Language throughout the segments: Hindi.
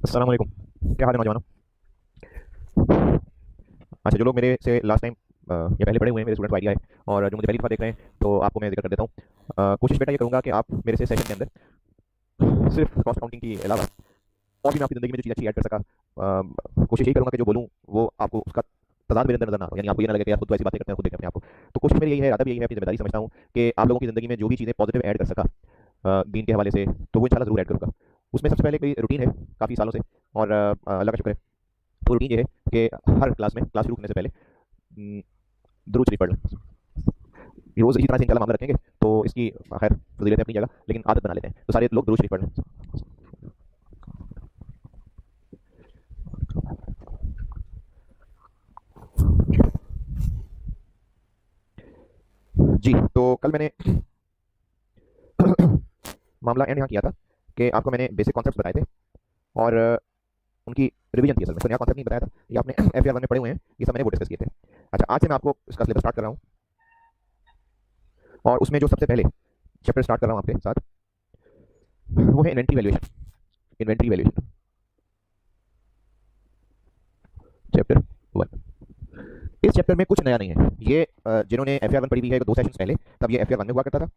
अस्सलाम वालेकुम। क्या हाल है नौजवानों? अच्छा, जो लोग मेरे से लास्ट टाइम या पहले पढ़े हुए हैं, मेरे स्टूडेंट आइडिया है, और जो मुझे पहली दफ़ा देख रहे हैं, तो आपको मैं जिक्र कर देता हूँ। कोशिश बेटा ये करूँगा कि आप मेरे से सेशन के अंदर सिर्फ कॉस्ट काउंटिंग के अलावा और भी मैं आपकी ज़िंदगी में जो चीज़ अच्छी ऐड कर सका, कोशिश यही करूँगा कि जो बोलूँ वो आपको उसका तजाद मेरे अंदर नजर ना हो, यानी आपको ये ना लगे कि यार खुद तो ऐसी बातें करते हैं, खुद देखें अपने आप को। तो कोशिश मेरी यही है, इरादा भी यही है, अपनी जिम्मेदारी समझता हूँ कि आप लोगों की ज़िंदगी में जो भी चीज़ें पॉजिटिव ऐड कर सका दीन के हवाले से, तो वो इंशाल्लाह ज़रूर ऐड करूँगा। उसमें सबसे पहले कोई रूटीन है काफ़ी सालों से, और अल्लाह का शुक्र है। तो रूटीन ये है कि हर क्लास में, क्लास शुरू करने से पहले दुरूद शरीफ पढ़ लें। रोज़ इसी तरह से इंशाल्लाह मामला रखेंगे तो इसकी खैर फजीलत है अपनी जगह, लेकिन आदत बना लेते हैं, तो सारे लोग दुरूद शरीफ पढ़ लें। जी, तो कल मैंने मामला एंड यहाँ किया था कि आपको मैंने बेसिक कॉन्सेप्ट्स बताए थे, और उनकी रिवीजन थी। असल में तो नया कॉन्सेप्ट नहीं बताया था, ये आपने एफ वन में पढ़े हुए हैं, ये सब मैंने वो डिस्कस किए थे। अच्छा, आज से मैं आपको इसका सिलेबस स्टार्ट कर रहा हूँ, और उसमें जो सबसे पहले चैप्टर स्टार्ट कर रहा हूँ आपके साथ, वो है inventory valuation. Inventory valuation chapter 1। इस चैप्टर में कुछ नया नहीं है। ये जिन्होंने एफ वन पढ़ी हुई है 2 सेशंस पहले, तब ये एफ वन में हुआ करता था।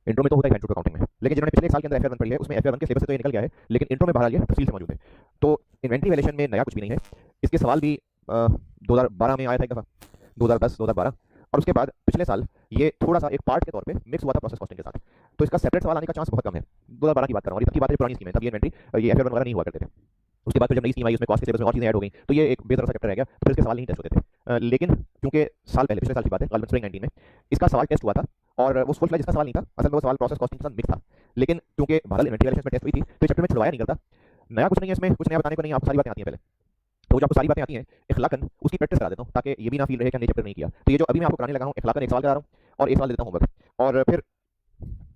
इंट्रो में तो होता है इंट्रो अकाउंटिंग में, लेकिन जिन्होंने पिछले एक साल के अंदर एफ वन पढ़ी है उसमें एफ वन के सिलेबस से तो ये निकल गया है, लेकिन इंट्रो में बहरहाल ये तफसील से मौजूद है। तो इन्वेंट्री वैल्यूएशन में नया कुछ भी नहीं है। इसके सवाल भी 2012 में आया था एक दफ़ा, 2010 2012, और उसके बाद पिछले साल ये थोड़ा सा एक पार्ट के तौर पे मिक्स हुआ था प्रोसेस कॉस्टिंग के साथ। तो इसका सेपरेट सवाल आने का चांस बहुत कम है। 2012 की बात कर रहा हूँ, और तब की बात है पुरानी स्कीम है, तब ये इन्वेंट्री, ये एफ वन वगैरह नहीं हुआ करते थे। उसके बाद फिर जब नई स्कीम आई, उसमें कॉस्ट के सिलेबस में और चीज़ें ऐड हो गई, तो ये एक बेहतर सा चैप्टर रह गया, तो फिर इसके सवाल नहीं टेस्ट होते थे। लेकिन क्योंकि साल पहले, पिछले साल की बात है, कल स्प्रिंग 19 में इसका सवाल टेस्ट हुआ था, और वो फुल फ्लैज इसका सवाल नहीं था, असल में वो सवाल प्रोसेस कॉस्टिंग के साथ मिक्स था। लेकिन क्योंकि भारत इन्वेंट्री वैल्यूएशन में टेस्ट हुई थी, तो चैप्टर में छुड़वाया नहीं करता। नया कुछ नहीं है इसमें, कुछ नया बताने को नहीं, आपको सारी बातें आती हैं पहले। तो जो आपको सारी बातें आती हैं इखलाकन उसकी प्रैक्टिस करा देता हूँ, ताकि ये भी ना फील रहे कि हमने चैप्टर नहीं किया। तो ये जो अभी मैं आपको कराने लगा हूँ, इखलाकन एक सवाल करा रहा हूँ और एक सवाल देता हूँ होमवर्क, और फिर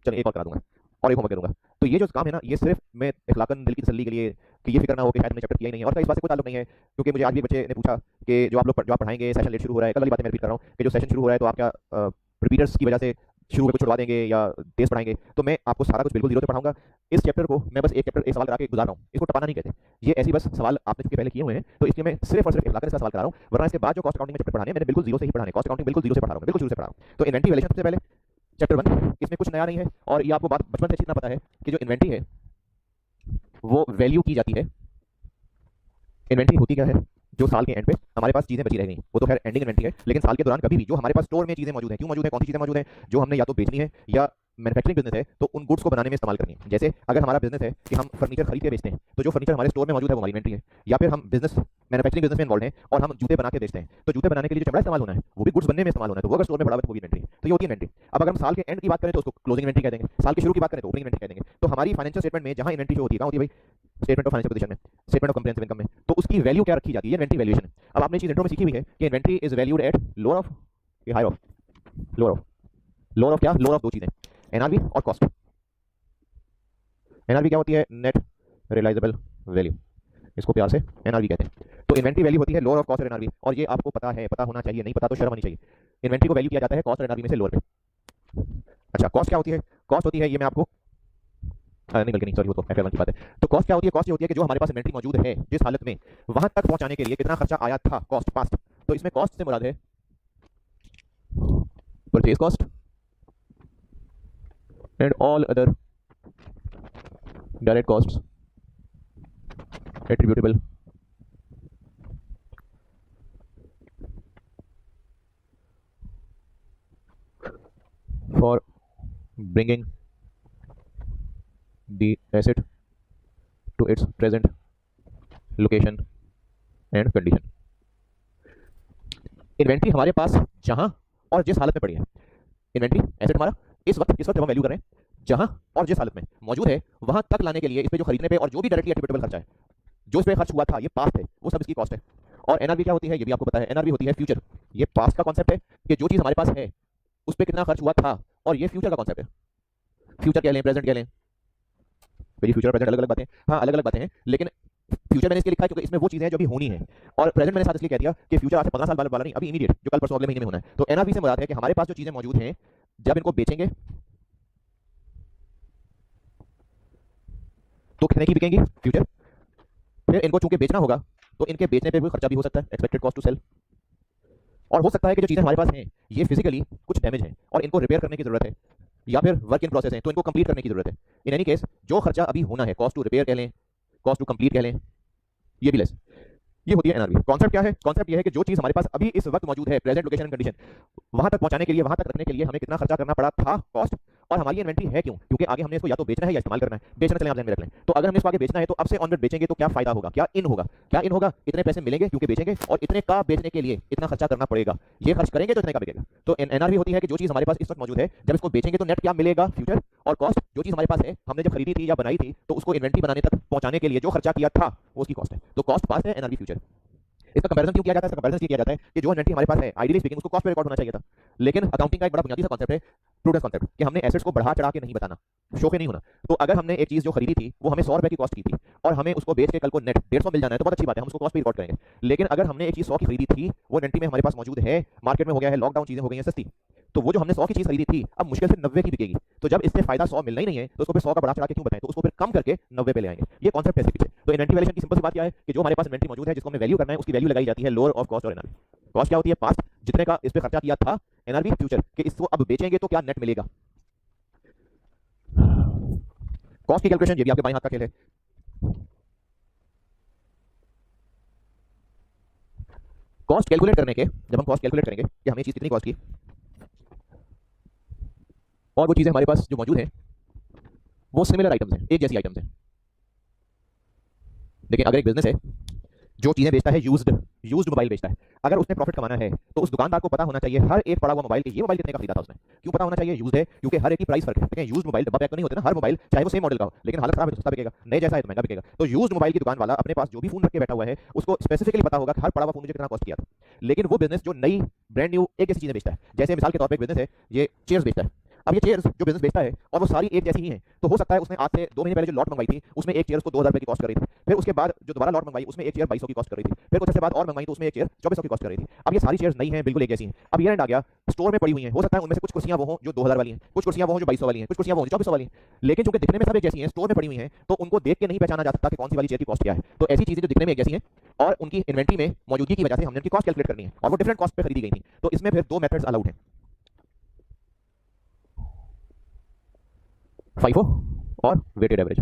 चलिए एक और करा दूंगा और एक होमवर्क करूंगा। तो ये जो काम है ना, ये सिर्फ मैं इखलाकन दिल की तसल्ली के लिए, कि ये फिक्र ना हो कि शायद मैंने चैप्टर किया ही नहीं है, और इसका इस बात से कोई ताल्लुक नहीं है। क्योंकि मुझे आज भी बच्चे ने पूछा कि जो आप पढ़ाएंगे सेशन लेट शुरू हो रहा है, कल वाली बातें मैं रिपीट कर रहा हूँ कि जो सेशन शुरू हो रहा है तो आप क्या रिपीटर्स की वजह से शुरू में कुछ छुड़वा देंगे या तेज पढ़ाएंगे? तो मैं आपको सारा कुछ बिल्कुल जीरो से पढ़ाऊंगा। इस चैप्टर को मैं बस एक चैप्टर एक सवाल करा के गुजार रहा हूँ, इसको टपाना नहीं कहते। ये ऐसी बस सवाल आपने चूंकि पहले किए हुए हैं, तो इसलिए मैं सिर्फ और सिर्फ इखलाकन इसका सवाल करा रहा हूँ। वरना इसके बाद जो कॉस्ट अकाउंटिंग में चैप्टर पढ़ाने हैं, मैंने बिल्कुल जीरो से ही पढ़ाने, कॉस्ट अकाउंटिंग बिल्कुल जीरो से पढ़ा रहा हूँ, बिल्कुल शुरू से पढ़ा रहा हूँ। तो इन्वेंट्री वैल्यूएशन सबसे पहले चैप्टर 1, इसमें कुछ नया नहीं है, और ये आपको बात बचपन से अच्छी तरह पता है कि जो इन्वेंट्री है वो वैल्यू की जाती है। इन्वेंट्री होती क्या है? जो साल के एंड पे हमारे पास चीजें बची रह गई, वो तो खैर एंडिंग इन्वेंट्री है, लेकिन साल के दौरान कभी भी जो हमारे पास स्टोर में चीजें मौजूद हैं, क्यों मौजूद है, कौन सी चीजें मौजूद हैं, जो हमने या तो बेचनी है या मैन्युफैक्चरिंग बिजनेस है तो उन गुड्स को बनाने में इस्तेमाल करनी है। जैसे अगर हमारा बिजनेस है कि हम फर्नीचर खरीद के बेचते हैं, तो जो फर्नीचर हमारे स्टोर में मौजूद है वो हमारी इन्वेंट्री है। या फिर हम बिजनेस मैन्युफैक्चरिंग बिजनेस में इन्वॉल्व हैं और हम जूते बना के बेचते हैं, तो जूते बनाने के लिए जो चमड़ा इस्तेमाल होना है वो भी गुड्स बनने में इस्तेमाल होना है, तो वो अगर स्टोर में पड़ा हुआ है तो वो भी इन्वेंट्री है। तो ये होती है इन्वेंट्री। अब अगर हम साल के एंड की बात करें तो उसको क्लोजिंग इन्वेंट्री कह देंगे, साल के शुरू की बात करें तो ओपनिंग इन्वेंट्री कह देंगे। तो हमारी फाइनेंशियल स्टेटमेंट में जहां इन्वेंट्री शो होती है, कहां होती है भाई? स्टेटमेंट ऑफ फाइनेंशियल पोजीशन में, स्टेटमेंट ऑफ कंप्रेहेंसिव इनकम में। तो उसकी वैल्यू क्या रखी जाती है? इन्वेंट्री वैल्यूएशन है। अब आपने चीज इंट्रो में सीखी हुई है कि inventory is valued at lower of, ये higher of, lower of, lower of क्या? लोअर ऑफ दो चीजें, एनआरवी और कॉस्ट। एनआरवी क्या होती है? नेट रियलाइजेबल वैल्यू, इसको प्यार से एनआरवी कहते हैं। तो इन्वेंट्री वैल्यू होती है लोअर ऑफ कॉस्ट और एनआरवी, और ये आपको पता है, पता होना चाहिए, नहीं पता तो शर्म आनी चाहिए। इन्वेंट्री को वैल्यू किया जाता है कॉस्ट और एनआरवी में से लोअर पे। अच्छा, कॉस्ट क्या होती है? कॉस्ट होती है, ये मैं आपको नहीं बल्कि नहीं, सॉरी, वो तो एफ वन की बात है। तो कॉस्ट क्या होती है? कॉस्ट ये होती है कि जो हमारे पास इन्वेंट्री मौजूद है जिस हालत में, वहां तक पहुंचाने के लिए कितना खर्चा आया था, कॉस्ट पास्ट। तो इसमें कॉस्ट से मुराद है purchase cost and all other direct costs attributable for bringing the asset to its present location and condition। Inventory हमारे पास जहां और जिस हालत में पड़ी है, इन्वेंट्री एसेट हमारा इस वक्त जब हम वैल्यू कर रहे हैं, जहां और जिस हालत में मौजूद है वहां तक लाने के लिए इस पे जो खरीदने पे और जो भी डायरेक्टली एट्रिब्यूटेबल खर्चा है, जो इस पे खर्च हुआ था, ये पास्ट है, वो सब इसकी कॉस्ट है। और एनआरवी क्या होती है? ये भी आपको पता है, एनआरवी होती है फ्यूचर। ये पास्ट का कॉन्सेप्ट है कि जो चीज हमारे पास है उस पर कितना खर्च हुआ था, और ये फ्यूचर का कॉन्सेप्ट है। फ्यूचर कह लें, प्रेजेंट कह लें, मेरी फ्यूचर और प्रेजेंट अलग अलग बातें हैं, हाँ अलग अलग बातें हैं, लेकिन फ्यूचर मैंने इसलिए लिखा है क्योंकि इसमें वो चीजें हैं जो अभी होनी है, और प्रेजेंट मैंने साथ इसलिए कह दिया कि फ्यूचर आज से 15 साल वाला नहीं, अभी इमीडिएट, जो कल परसों अगले महीने में होना है। तो एनआरवी से मुराद है कि हमारे पास जो चीजें मौजूद हैं, जब इनको बेचेंगे तो कितने की बिकेंगी? फ्यूचर। फिर इनको चूंकि बेचना होगा तो इनके बेचने पे भी खर्चा भी हो सकता है, एक्सपेक्टेड कॉस्ट टू सेल। और हो सकता है कि जो चीज़ें हमारे पास हैं ये फिजिकली कुछ डैमेज है और इनको रिपेयर करने की जरूरत है, या फिर वर्क इन प्रोसेस है तो इनको कंप्लीट करने की जरूरत है। इन एनी केस जो खर्चा अभी होना है, कॉस्ट टू रिपेयर कह लें, कॉस्ट टू कंप्लीट कह लें, ये भी लेस। ये होती है एनआरवी। कॉन्सेप्ट क्या है? कॉन्सेप्ट ये है कि जो चीज हमारे पास अभी इस वक्त मौजूद है, प्रेजेंट लोकेशन एंड कंडीशन, वहां तक पहुंचाने के लिए, वहां तक रखने के लिए हमें कितना खर्चा करना पड़ा था, कॉस्ट, और हमारी इन्वेंट्री है क्यों, क्योंकि आगे हमने इसको या तो बेचना है या इस्तेमाल करना है। बेचना चले आप ध्यान में रख लें। तो अगर हमने इसको आगे बेचना है तो अब से ऑनवर्ड बेचेंगे तो क्या फायदा होगा, क्या इन होगा, क्या इन होगा, इतने पैसे मिलेंगे क्योंकि बेचेंगे, और इतने का बेचने के लिए इतना खर्चा करना पड़ेगा, ये खर्च करेंगे तो इतने का बिकेगा। तो एनआरवी होती है कि जो चीज हमारे पास इस वक्त मौजूद है, जब इसको बेचेंगे तो नेट क्या मिलेगा फ्यूचर, और कॉस्ट जो चीज हमारे पास है, हमने जब खरीदी थी या बनाई थी तो उसको इन्वेंट्री बनाने तक पहुंचाने के लिए जो खर्चा किया था वो उसकी कॉस्ट है। तो कॉस्ट पास है, एनआरवी फ्यूचर। इसका कंपैरिजन क्यों किया जाता है? इसका कंपैरिजन ये किया जाता है कि जो इन्वेंट्री हमारे पास है, आइडियली स्पीकिंग उसको कॉस्ट पे रिकॉर्ड होना चाहिए था, लेकिन अकाउंटिंग का एक बड़ा बुनियादी सा कांसेप्ट है, प्रूडेंस कांसेप्ट, कि हमने एसेट्स को बढ़ा चढ़ा के नहीं बताना, शोखे नहीं होना। तो अगर हमने एक चीज जो खरीदी थी वो हमें 100 रुपए की कॉस्ट की थी और हमें उसको बेच के कल को नेट 150 मिल जाना है तो बहुत अच्छी बात है, हम उसको कॉस्ट पे रिकॉर्ड करेंगे। लेकिन अगर हमने एक चीज 100 की खरीदी थी, वो इन्वेंट्री में हमारे पास मौजूद है, मार्केट में हो गया है लॉकडाउन, चीजें हो गई हैं सस्ती, तो वो जो हमने 100 की चीज खरीदी थी अब मुश्किल से 90 की बिकेगी। तो जब इससे फायदा 100 मिलना ही नहीं है तो उसको फिर 100 का बढ़ा चढ़ा के क्यों बताएं, तो उसको फिर कम करके 90 पे ले आएंगे। ये कॉन्सेप्ट है इसके पीछे। तो इन्वेंट्री वैल्यूएशन की सिंपल सी बात क्या है कि जो हमारे पास इन्वेंट्री मौजूद है, जिसको हमें वैल्यू करना है, उसकी वैल्यू लगाई जाती है लोअर ऑफ कॉस्ट और एनआरवी। कॉस्ट क्या होती है? पास्ट, जितने का इस पे खर्चा किया था, एनआरवी फ्यूचर, कि इसको अब बेचेंगे तो क्या नेट मिलेगा। कॉस्ट की कैलकुलेशन ये भी आपके बाएं हाथ का खेल है। कॉस्ट कैलकुलेट करने के, जब हम कॉस्ट कैलकुलेट करेंगे कि हमें चीज कितनी कॉस्ट की, और वो चीजें हमारे पास जो मौजूद है वो सिमिलर आइटम्स हैं, एक जैसी आइटम्स हैं। देखिए अगर एक बिजनेस है जो चीजें बेचता है, यूज्ड मोबाइल बेचता है, अगर उसने प्रॉफिट कमाना है तो उस दुकानदार को पता होना चाहिए हर एक पड़ा हुआ मोबाइल कि ये मोबाइल कितने का खरीदा था उसने। क्यों पता होना चाहिए? यूज्ड है, क्योंकि हर एक की प्राइस फर्क है। देखिए यूज्ड मोबाइल डब्बा पैक तो नहीं होते ना, हर मोबाइल चाहे वो सेम मॉडल का हो लेकिन हालत खराब है तो सस्ता बिकेगा, नए जैसा है तो महंगा बिकेगा। तो यूज्ड मोबाइल की दुकान वाला अपने पास जो भी फोन रख के बैठा हुआ है उसको स्पेसिफिकली पता होगा कि हर पड़ा हुआ फोन मुझे कितना कॉस्ट किया था। लेकिन वो बिजनेस जो नई ब्रांड न्यू एक जैसी चीजें बेचता है, जैसे मिसाल के तौर पर एक बिजनेस है ये चेयर्स बेचता है, अब ये चेयर्स जो बिजनेस बेचता है और वो सारी एक जैसी ही हैं, तो हो सकता है उसने आज से 2 महीने पहले जो लॉट मंगवाई थी उसमें एक चेयर उसको 2000 रुपए की कॉस्ट कर रही थी, फिर उसके बाद जो दोबारा लॉट मंगवाई उसमें एक चेयर 2200 की कॉस्ट कर रही थी, फिर कुछ समय बाद और मंगवाई तो उसमें एक चेयर 2400 की कॉस्ट कर रही थी। अब ये सारी चेयर्स नई हैं, बिल्कुल एक जैसी हैं। अब ये एंड आ गया, स्टोर में पड़ी हुई हैं, हो सकता है उनमें से कुछ कुर्सियां वो हों जो 2000 वाली हैं, कुछ कुर्सियां वो हों जो 2200 वाली हैं, कुछ कुर्सियां वो हों जो 2400 वाली हैं, लेकिन चूंकि दिखने में सब एक जैसी हैं, स्टोर में पड़ी हुई हैं, तो उनको देख के नहीं पहचाना जा सकता कि कौन सी वाली चेयर की कॉस्ट क्या है। तो ऐसी चीजें जो दिखने में एक जैसी हैं और उनकी इन्वेंट्री में मौजूदगी की वजह से हमने उनकी कॉस्ट कैलकुलेट करनी है और वो डिफरेंट कॉस्ट पे खरीदी गई थी। तो इसमें फिर 2 मेथड्स अलाउड हैं, FIFO और वेटेड एवरेज।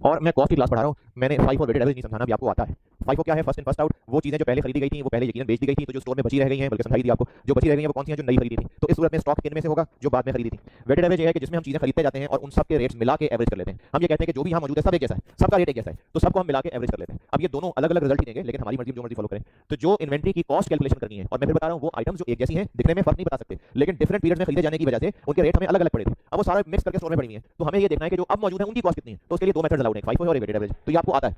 और मैं कॉस्ट की क्लास पढ़ा रहा हूँ, मैंने FIFO और वेटेड एवरेज नहीं समझाना, भी आपको आता है। FIFO क्या है? फर्स्ट इन फर्स्ट आउट, वो चीजें जो पहले खरीदी गई थी वो पहले यकीनन बेच दी गई थी, तो जो स्टोर में बची रह गई हैं, बल्कि समझाई दी आपको, जो बची रह गई हैं वो कौन सी हैं? जो नई खरीदी थी। तो इस सूरत में स्टॉक किन में से होगा? जो बाद में खरीदी थी। वेटेड एवरेज ये है कि जिसमें हम चीजें खरीदते जाते हैं और उन सब के रेट्स मिला के एवरेज कर लेते हैं। हम ये कहते हैं कि जो भी यहाँ मौजूद है सब एक जैसा है, सबका रेट एक जैसा है, तो सबको हम मिला के एवरेज कर लेते हैं। अब ये दोनों अलग अलग रिजल्ट ही देंगे लेकिन हमारी मर्जी जो मर्जी फॉलो करें। तो जो इन्वेंट्री की कॉस्ट कैलकुलेशन करनी है, और मैं फिर बता रहा हूँ वो आइटम्स जो एक जैसी हैं, दिखने में फर्क नहीं बता सकते, लेकिन डिफरेंट पीरियड में खरीदे जाने की वजह से उनके रेट हमें अलग अलग पड़े थे। अब वो सारा मिक्स करके स्टोर में पड़ी हुई है, तो हमें ये देखना है कि जो अब मौजूद है उनकी कॉस्ट कितनी है। तो उसके लिए 2 मेथड्स अलाउड हैं, FIFO और वेटेड एवरेज। तो ये आपको आता है।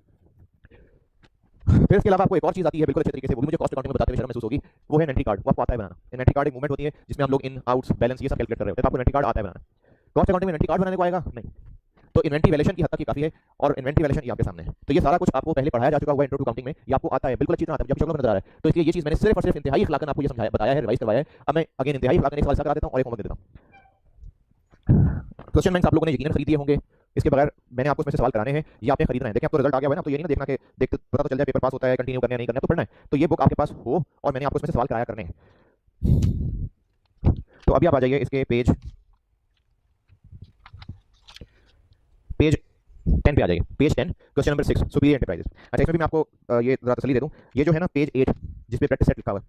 फिर इसके अलावा आपको एक और चीज आती है बिल्कुल अच्छे तरीके से, वो भी मुझे कॉस्ट अकाउंटिंग में बताते हुए शर्म महसूस होगी, वो है इन्वेंट्री कार्ड। वो आपको आता है बनाना। इन्वेंट्री कार्ड एक मूवमेंट होती है जिसमें हम लोग इन आउट्स बैलेंस ये सब कैलकुलेट कर रहे होते हैं, तो आपको इन्वेंट्री कार्ड आता है बनाना। कॉस्ट अकाउंटिंग में इन्वेंट्री कार्ड बनाने को आएगा नहीं, तो इन्वेंट्री वैल्यूएशन की हद तक ही काफी है और इन्वेंट्री वैल्यूएशन ये आपके सामने है। तो ये सारा कुछ आपको पहले पढ़ाया जा चुका हुआ है इंट्रो टू अकाउंटिंग में, ये आपको आता है बिल्कुल अच्छी तरह आता है, जब शक्लों में नजर आ रहा है। तो इसलिए ये चीज मैंने सिर्फ और सिर्फ इंतहाई इखलाकन आपको ये समझाया बताया है, रिवाइज करवाया है। अब मैं अगेन इंतहाई इखलाकन एक सवाल करा देता हूं और एक होमवर्क दे देता हूं। क्वेश्चन बैंक्स आप लोगों ने यकीनन खरीद लिए होंगे, इसके बगैर मैंने आपको इसमें से सवाल कराने हैं, ये आपने खरीदना है। देखिए आपको रिजल्ट आ गया है ना, तो ये नहीं देखना कि देख पता तो चल जाए पेपर पास होता है, कंटिन्यू करना है नहीं करना है, तो पढ़ना है। तो ये बुक आपके पास हो और मैंने आपको इसमें से सवाल कराया करने हैं। तो अभी आप आ जाइए इसके पेज 10 पे आ जाइए, page 10 question number 6 superior enterprises. अच्छा इसमें भी मैं आपको ये जरा तसल्ली दे दूं, ये जो है ना पेज 8 जिस पे प्रैक्टिस सेट लिखा हुआ है,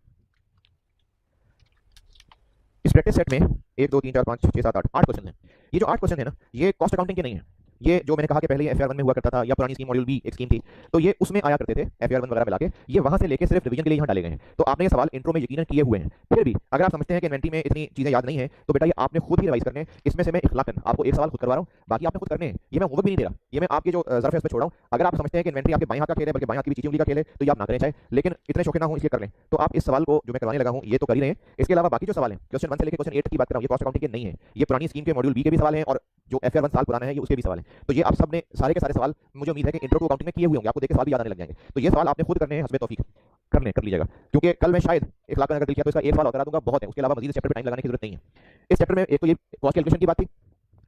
इस प्रैक्टिस सेट में 1 2 3 4 5 6 7 8 क्वेश्चन हैं। ये जो 8 क्वेश्चन है ना, ये कॉस्ट अकाउंटिंग के नहीं है। ये जो मैंने कहा कि पहले FR1 में हुआ करता था या पुरानी स्कीम मॉड्यूल बी एक स्कीम थी, तो ये उसमें आया करते थे FR1 वगैरह मिला के, ये वहां से लेके सिर्फ रिवीजन के लिए यहाँ डाले गए हैं। तो आपने ये सवाल इंट्रो में यकीनन किए हुए हैं, फिर भी अगर आप समझते हैं कि इन्वेंट्री में इतनी चीजें याद नहीं है तो बेटा ये आपने खुद ही रिवाइज करने हैं। इसमें से मैं इखलाकन आपको एक सवाल खुद करवा रहा हूँ, बाकी आपने खुद करने हैं। ये मैं होमवर्क भी नहीं दे रहा, ये मैं आपके जो ज़र्फ है उस पर छोड़ रहा हूँ। अगर आप समझते हैं कि इन्वेंट्री आपके बाएं हाथ का खेल है, बल्कि बाएं हाथ की भी चीज़ उंगली का खेल है, तो ये आप ना करें चाहे, लेकिन इतने शौकीन ना हो इसलिए कर लें। तो आप इस सवाल को जो मैं करवाने लगा हूँ ये तो कर ही रहे हैं, इसके अलावा बाकी जो सवाल हैं क्वेश्चन 1 से लेकर क्वेश्चन 8 की बात कर रहा हूँ, ये कॉस्ट अकाउंटिंग के नहीं है, ये पुरानी स्कीम के मॉड्यूल बी के भी सवाल हैं और जो FR1 साल पुराना है ये उसके भी सवाल हैं। तो ये आप सबने सारे के सारे सवाल मुझे उम्मीद है कि इंट्रो टू अकाउंटिंग में किए हुए होंगे, आपको देख के सवाल भी याद आने लग जाएंगे। तो ये सवाल आपने खुद करने हैं, हस्बे तौफीक कर लीजिएगा, क्योंकि कल मैं शायद इखलाकन अगर दिल किया तो इसका एक सवाल और करा दूंगा, बहुत है। उसके अलावा मजीद चैप्टर पे टाइम लगाने की जरूरत नहीं है। इस चैप्टर में एक तो ये कॉस्ट कैलकुलेशन की बात थी,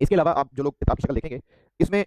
इसके अलावा आप जो लोग किताब की शक्ल देखेंगे इसमें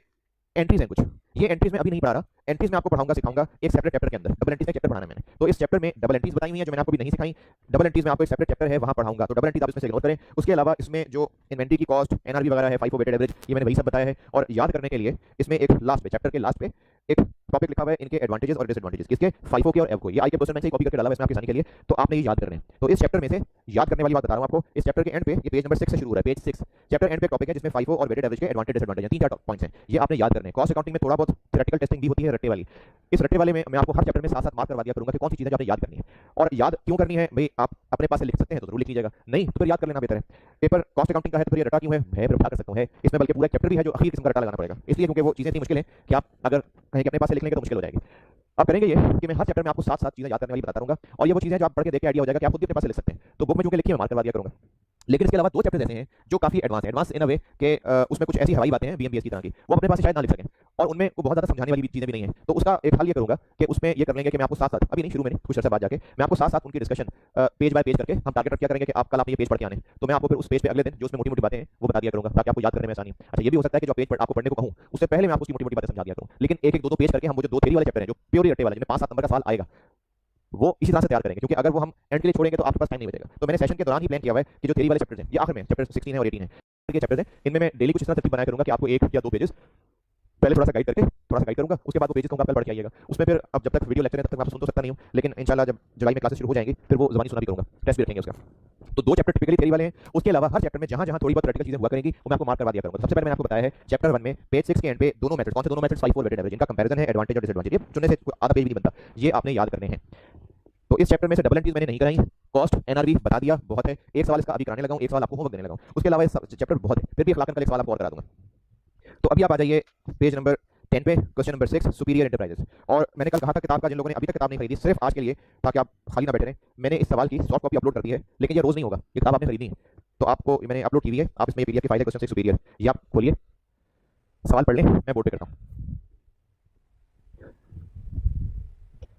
एंट्रीज हैं कुछ, ये एंट्रीज में अभी नहीं पढ़ा रहा, एंट्रीज में आपको पढ़ाऊंगा सिखाऊंगा एक सेपरेट चैप्टर के अंदर। डबल एंट्रीज का चैप्टर पढ़ाना है मैंने, तो इस चैप्टर में डबल एंट्रीज बताई हुई है जो मैंने आपको भी नहीं सिखाई। डबल एंट्रीज में आपको एक सेपरेट चैप्टर है वहां पढ़ाऊंगा, तो डबल एंट्रीज आप इसमें से इग्नोर करें। उसके अलावा इसमें जो इन्वेंट्री की कॉस्ट, एनआरवी वगैरह है, फाइफो वेटेड एवरेज, ये मैंने वही सब बताया है। और याद करने के लिए इसमें एक लास्ट पे, चैप्टर के लास्ट पे एक टॉपिक लिखा हुआ है इनके एडवांटेजेस और डिसएडवांटेजेस, किसके, फाइफो के और एवको। ये आई के क्वेश्चन में से कॉपी करके डाला है इसमें आपकी आसानी के लिए, तो आपने ये याद करने हैं। तो इस चैप्टर में से याद करने वाली बात बता रहा हूं आपको। इस चैप्टर के एंड पे, ये पेज नंबर 6 से शुरू हो रहा है, पेज 6 चैप्टर एंड पे टॉपिक है जिसमें फाइफो और वेटेड एवरेज के एडवांटेज डिसएडवांटेज हैं, 3-4 पॉइंट्स हैं, ये आपने याद करने हैं। कॉस्ट अकाउंटिंग में थोड़ा बहुत थ्योरेटिकल टेस्टिंग भी होती है रट्टे वाली। इस रट्टे वाले में मैं आपको हर चैप्टर में साथ-साथ मार्क करवा दिया करूंगा कि कौन सी चीजें आपने याद करनी है। और याद क्यों करनी है भाई, आप अपने पास से लिख सकते हैं तो जरूर लिख लीजिएगा, नहीं तो फिर याद कर लेना बेहतर है। पेपर कॉस्ट अकाउंटिंग का है तो फिर ये रटा क्यों है, मैं फिर उठा कर सकता हूं, है इसमें बल्कि पूरा चैप्टर भी है जो आखिरी किस्म का रटा लगाना पड़ेगा, इसलिए क्योंकि वो चीजें इतनी मुश्किल है कि आप अगर कहीं अपने पास से लिख लेंगे तो मुश्किल हो जाएगी। अब करेंगे ये कि मैं हर चैप्टर में आपको साथ-साथ चीजें याद करने वाली बताता रहूंगा, और ये वो चीजें जो आप पढ़ के देख के आइडिया हो जाएगा कि आप खुद भी अपने पास से लिख सकते हैं। तो बुक में जो लिखी है मैं मार्क करवा दिया करूंगा। लेकिन इसके अलावा दो चैप्टर ऐसे हैं जो काफी एडवांस है, एडवांस इन अ वे कि उसमें कुछ ऐसी हवाई बातें हैं बीएमबीएस की तरह की, वो अपने पास से शायद ना लिख सकें, और उनमें वो बहुत ज्यादा समझाने वाली चीजें भी नहीं है। तो उसका एक हल ये करूंगा कि उसमें ये कर लेंगे कि मैं आपको साथ-साथ, अभी नहीं शुरू में नहीं, कुछ अर्से बाद जाके मैं आपको साथ-साथ उनकी डिस्कशन पेज बाय पेज करके, हम टारगेट क्या करेंगे कि आप कल आप ये पेज पढ़ के आने, तो मैं आपको फिर उस पेज पे अगले दिन जो उसमें मोटी-मोटी बातें हैं वो बता दिया करूंगा ताकि आपको याद करने में आसानी हो। अच्छा, ये भी हो सकता है कि जो पेज आपको पढ़ने को कहूं उससे पहले मैं आपको उसकी मोटी-मोटी बातें समझा दिया करूं, लेकिन एक-एक दो-दो पेज करके हम वो जो दो थ्योरी वाले चैप्टर हैं जो प्योरी रट्टे वाले जिनमें 5-7 नंबर का सवाल आएगा, वो इसी तरह से तैयार करेंगे, क्योंकि अगर वो हम एंड के लिए छोड़ेंगे तो आपके पास टाइम नहीं बचेगा। तो मैंने सेशन के दौरान ही प्लान किया हुआ है कि जो थ्योरी वाले चैप्टर्स हैं, ये आखिर में चैप्टर 16 है और 18 है, ये चैप्टर्स हैं, इनमें मैं डेली कुछ इस तरह तरतीब बनाया करूंगा कि आपको एक या दो पेजेस पहले थोड़ा सा गाइड करके, थोड़ा सा गाइड करूंगा, उसके बाद वो पेजेस कहूंगा कल पढ़ के आइएगा। उसमें फिर अब जब तक वीडियो लेक्चर है तब तक मैं आपको सुन तो सकता नहीं हूं, लेकिन इंशाल्लाह जब जुलाई में क्लासेस शुरू हो जाएंगी फिर वो ज़बानी सुना भी करूंगा, टेस्ट भी रखेंगे उसका। तो दो चैप्टर टिपिकली थ्योरी वाले हैं, उसके अलावा हर चैप्टर में जहां-जहां थोड़ी बहुत प्रैक्टिकल चीजें हुआ करेंगी वो मैं आपको मार्क करवा दिया करूंगा। सबसे पहले मैंने आपको बताया है चैप्टर 1 में पेज 6 के एंड पे दोनों मेथड, कौन से दोनों मेथड्स, फाइफो और वेटेड एवरेज, इनका कंपैरिजन है, एडवांटेज और डिसएडवांटेज, ये चुनने से आधा पेज भी नहीं बनता, ये आपने याद करने हैं। तो इस चैप्टर में से डबल एंट्रीज मैंने नहीं कराई, कॉस्ट एनआरवी बता दिया, बहुत है। एक सवाल इसका अभी कराने लगा हूं, एक सवाल आपको होमवर्क देने लगा हूं, उसके अलावा इस चैप्टर बहुत है, फिर भी अखलाकन का एक सवाल आपको और करा दूंगा। तो अभी आप आ जाइए पेज नंबर 10 पे, क्वेश्चन नंबर 6, सुपीरियर एंटरप्राइजेस। और मैंने कल कहा था किताब का, जिन लोगों ने अभी तक किताब नहीं खरीदी, सिर्फ आज के लिए ताकि आप खाली ना बैठे रहें, मैंने इस सवाल की सॉफ्ट कॉपी अपलोड कर दी है, लेकिन ये रोज नहीं होगा, ये किताब आपने खरीदनी है तो आपको मैंने अपलोड की हुई है, आप इसमें ये पीडीएफ की फाइल है क्वेश्चन 6 सुपीरियर, ये आप खोलिए, सवाल पढ़ लें, मैं बोर्ड पे करता हूँ।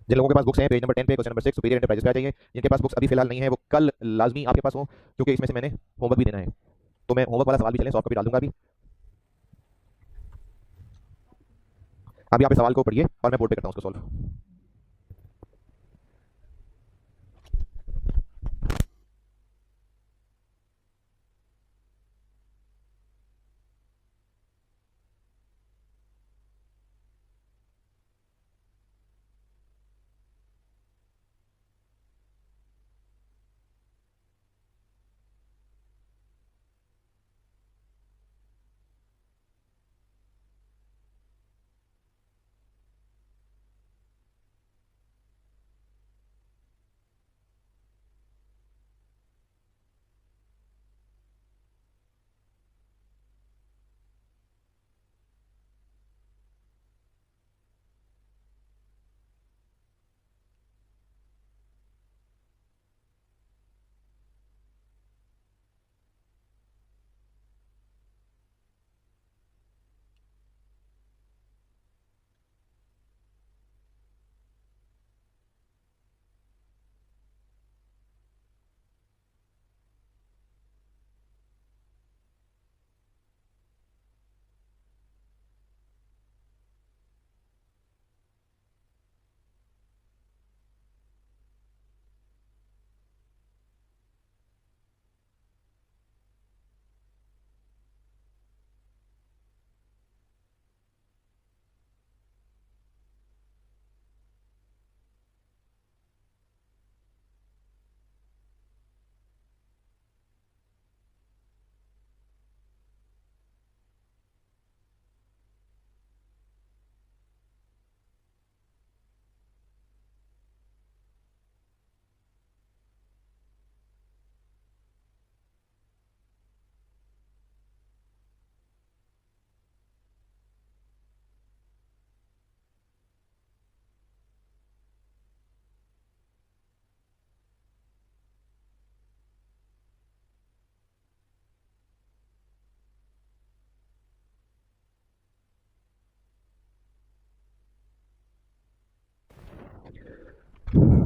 जिन लोगों के पास बुक्स हैं पेज नंबर 10 पे क्वेश्चन नंबर 6 सुपीरियर एंटरप्राइजेस पे आ जाइए। जिनके पास बुक्स अभी फिलहाल नहीं है वो कल लाजमी आपके पास हो, क्योंकि इसमें से मैंने होमवर्क भी देना है, तो मैं होमवर्क वाला सवाल भी चलें सॉफ्ट कॉपी डाल दूंगा अभी। अभी आप इस सवाल को पढ़िए और मैं बोर्ड पे करता हूँ उसको सॉल्व।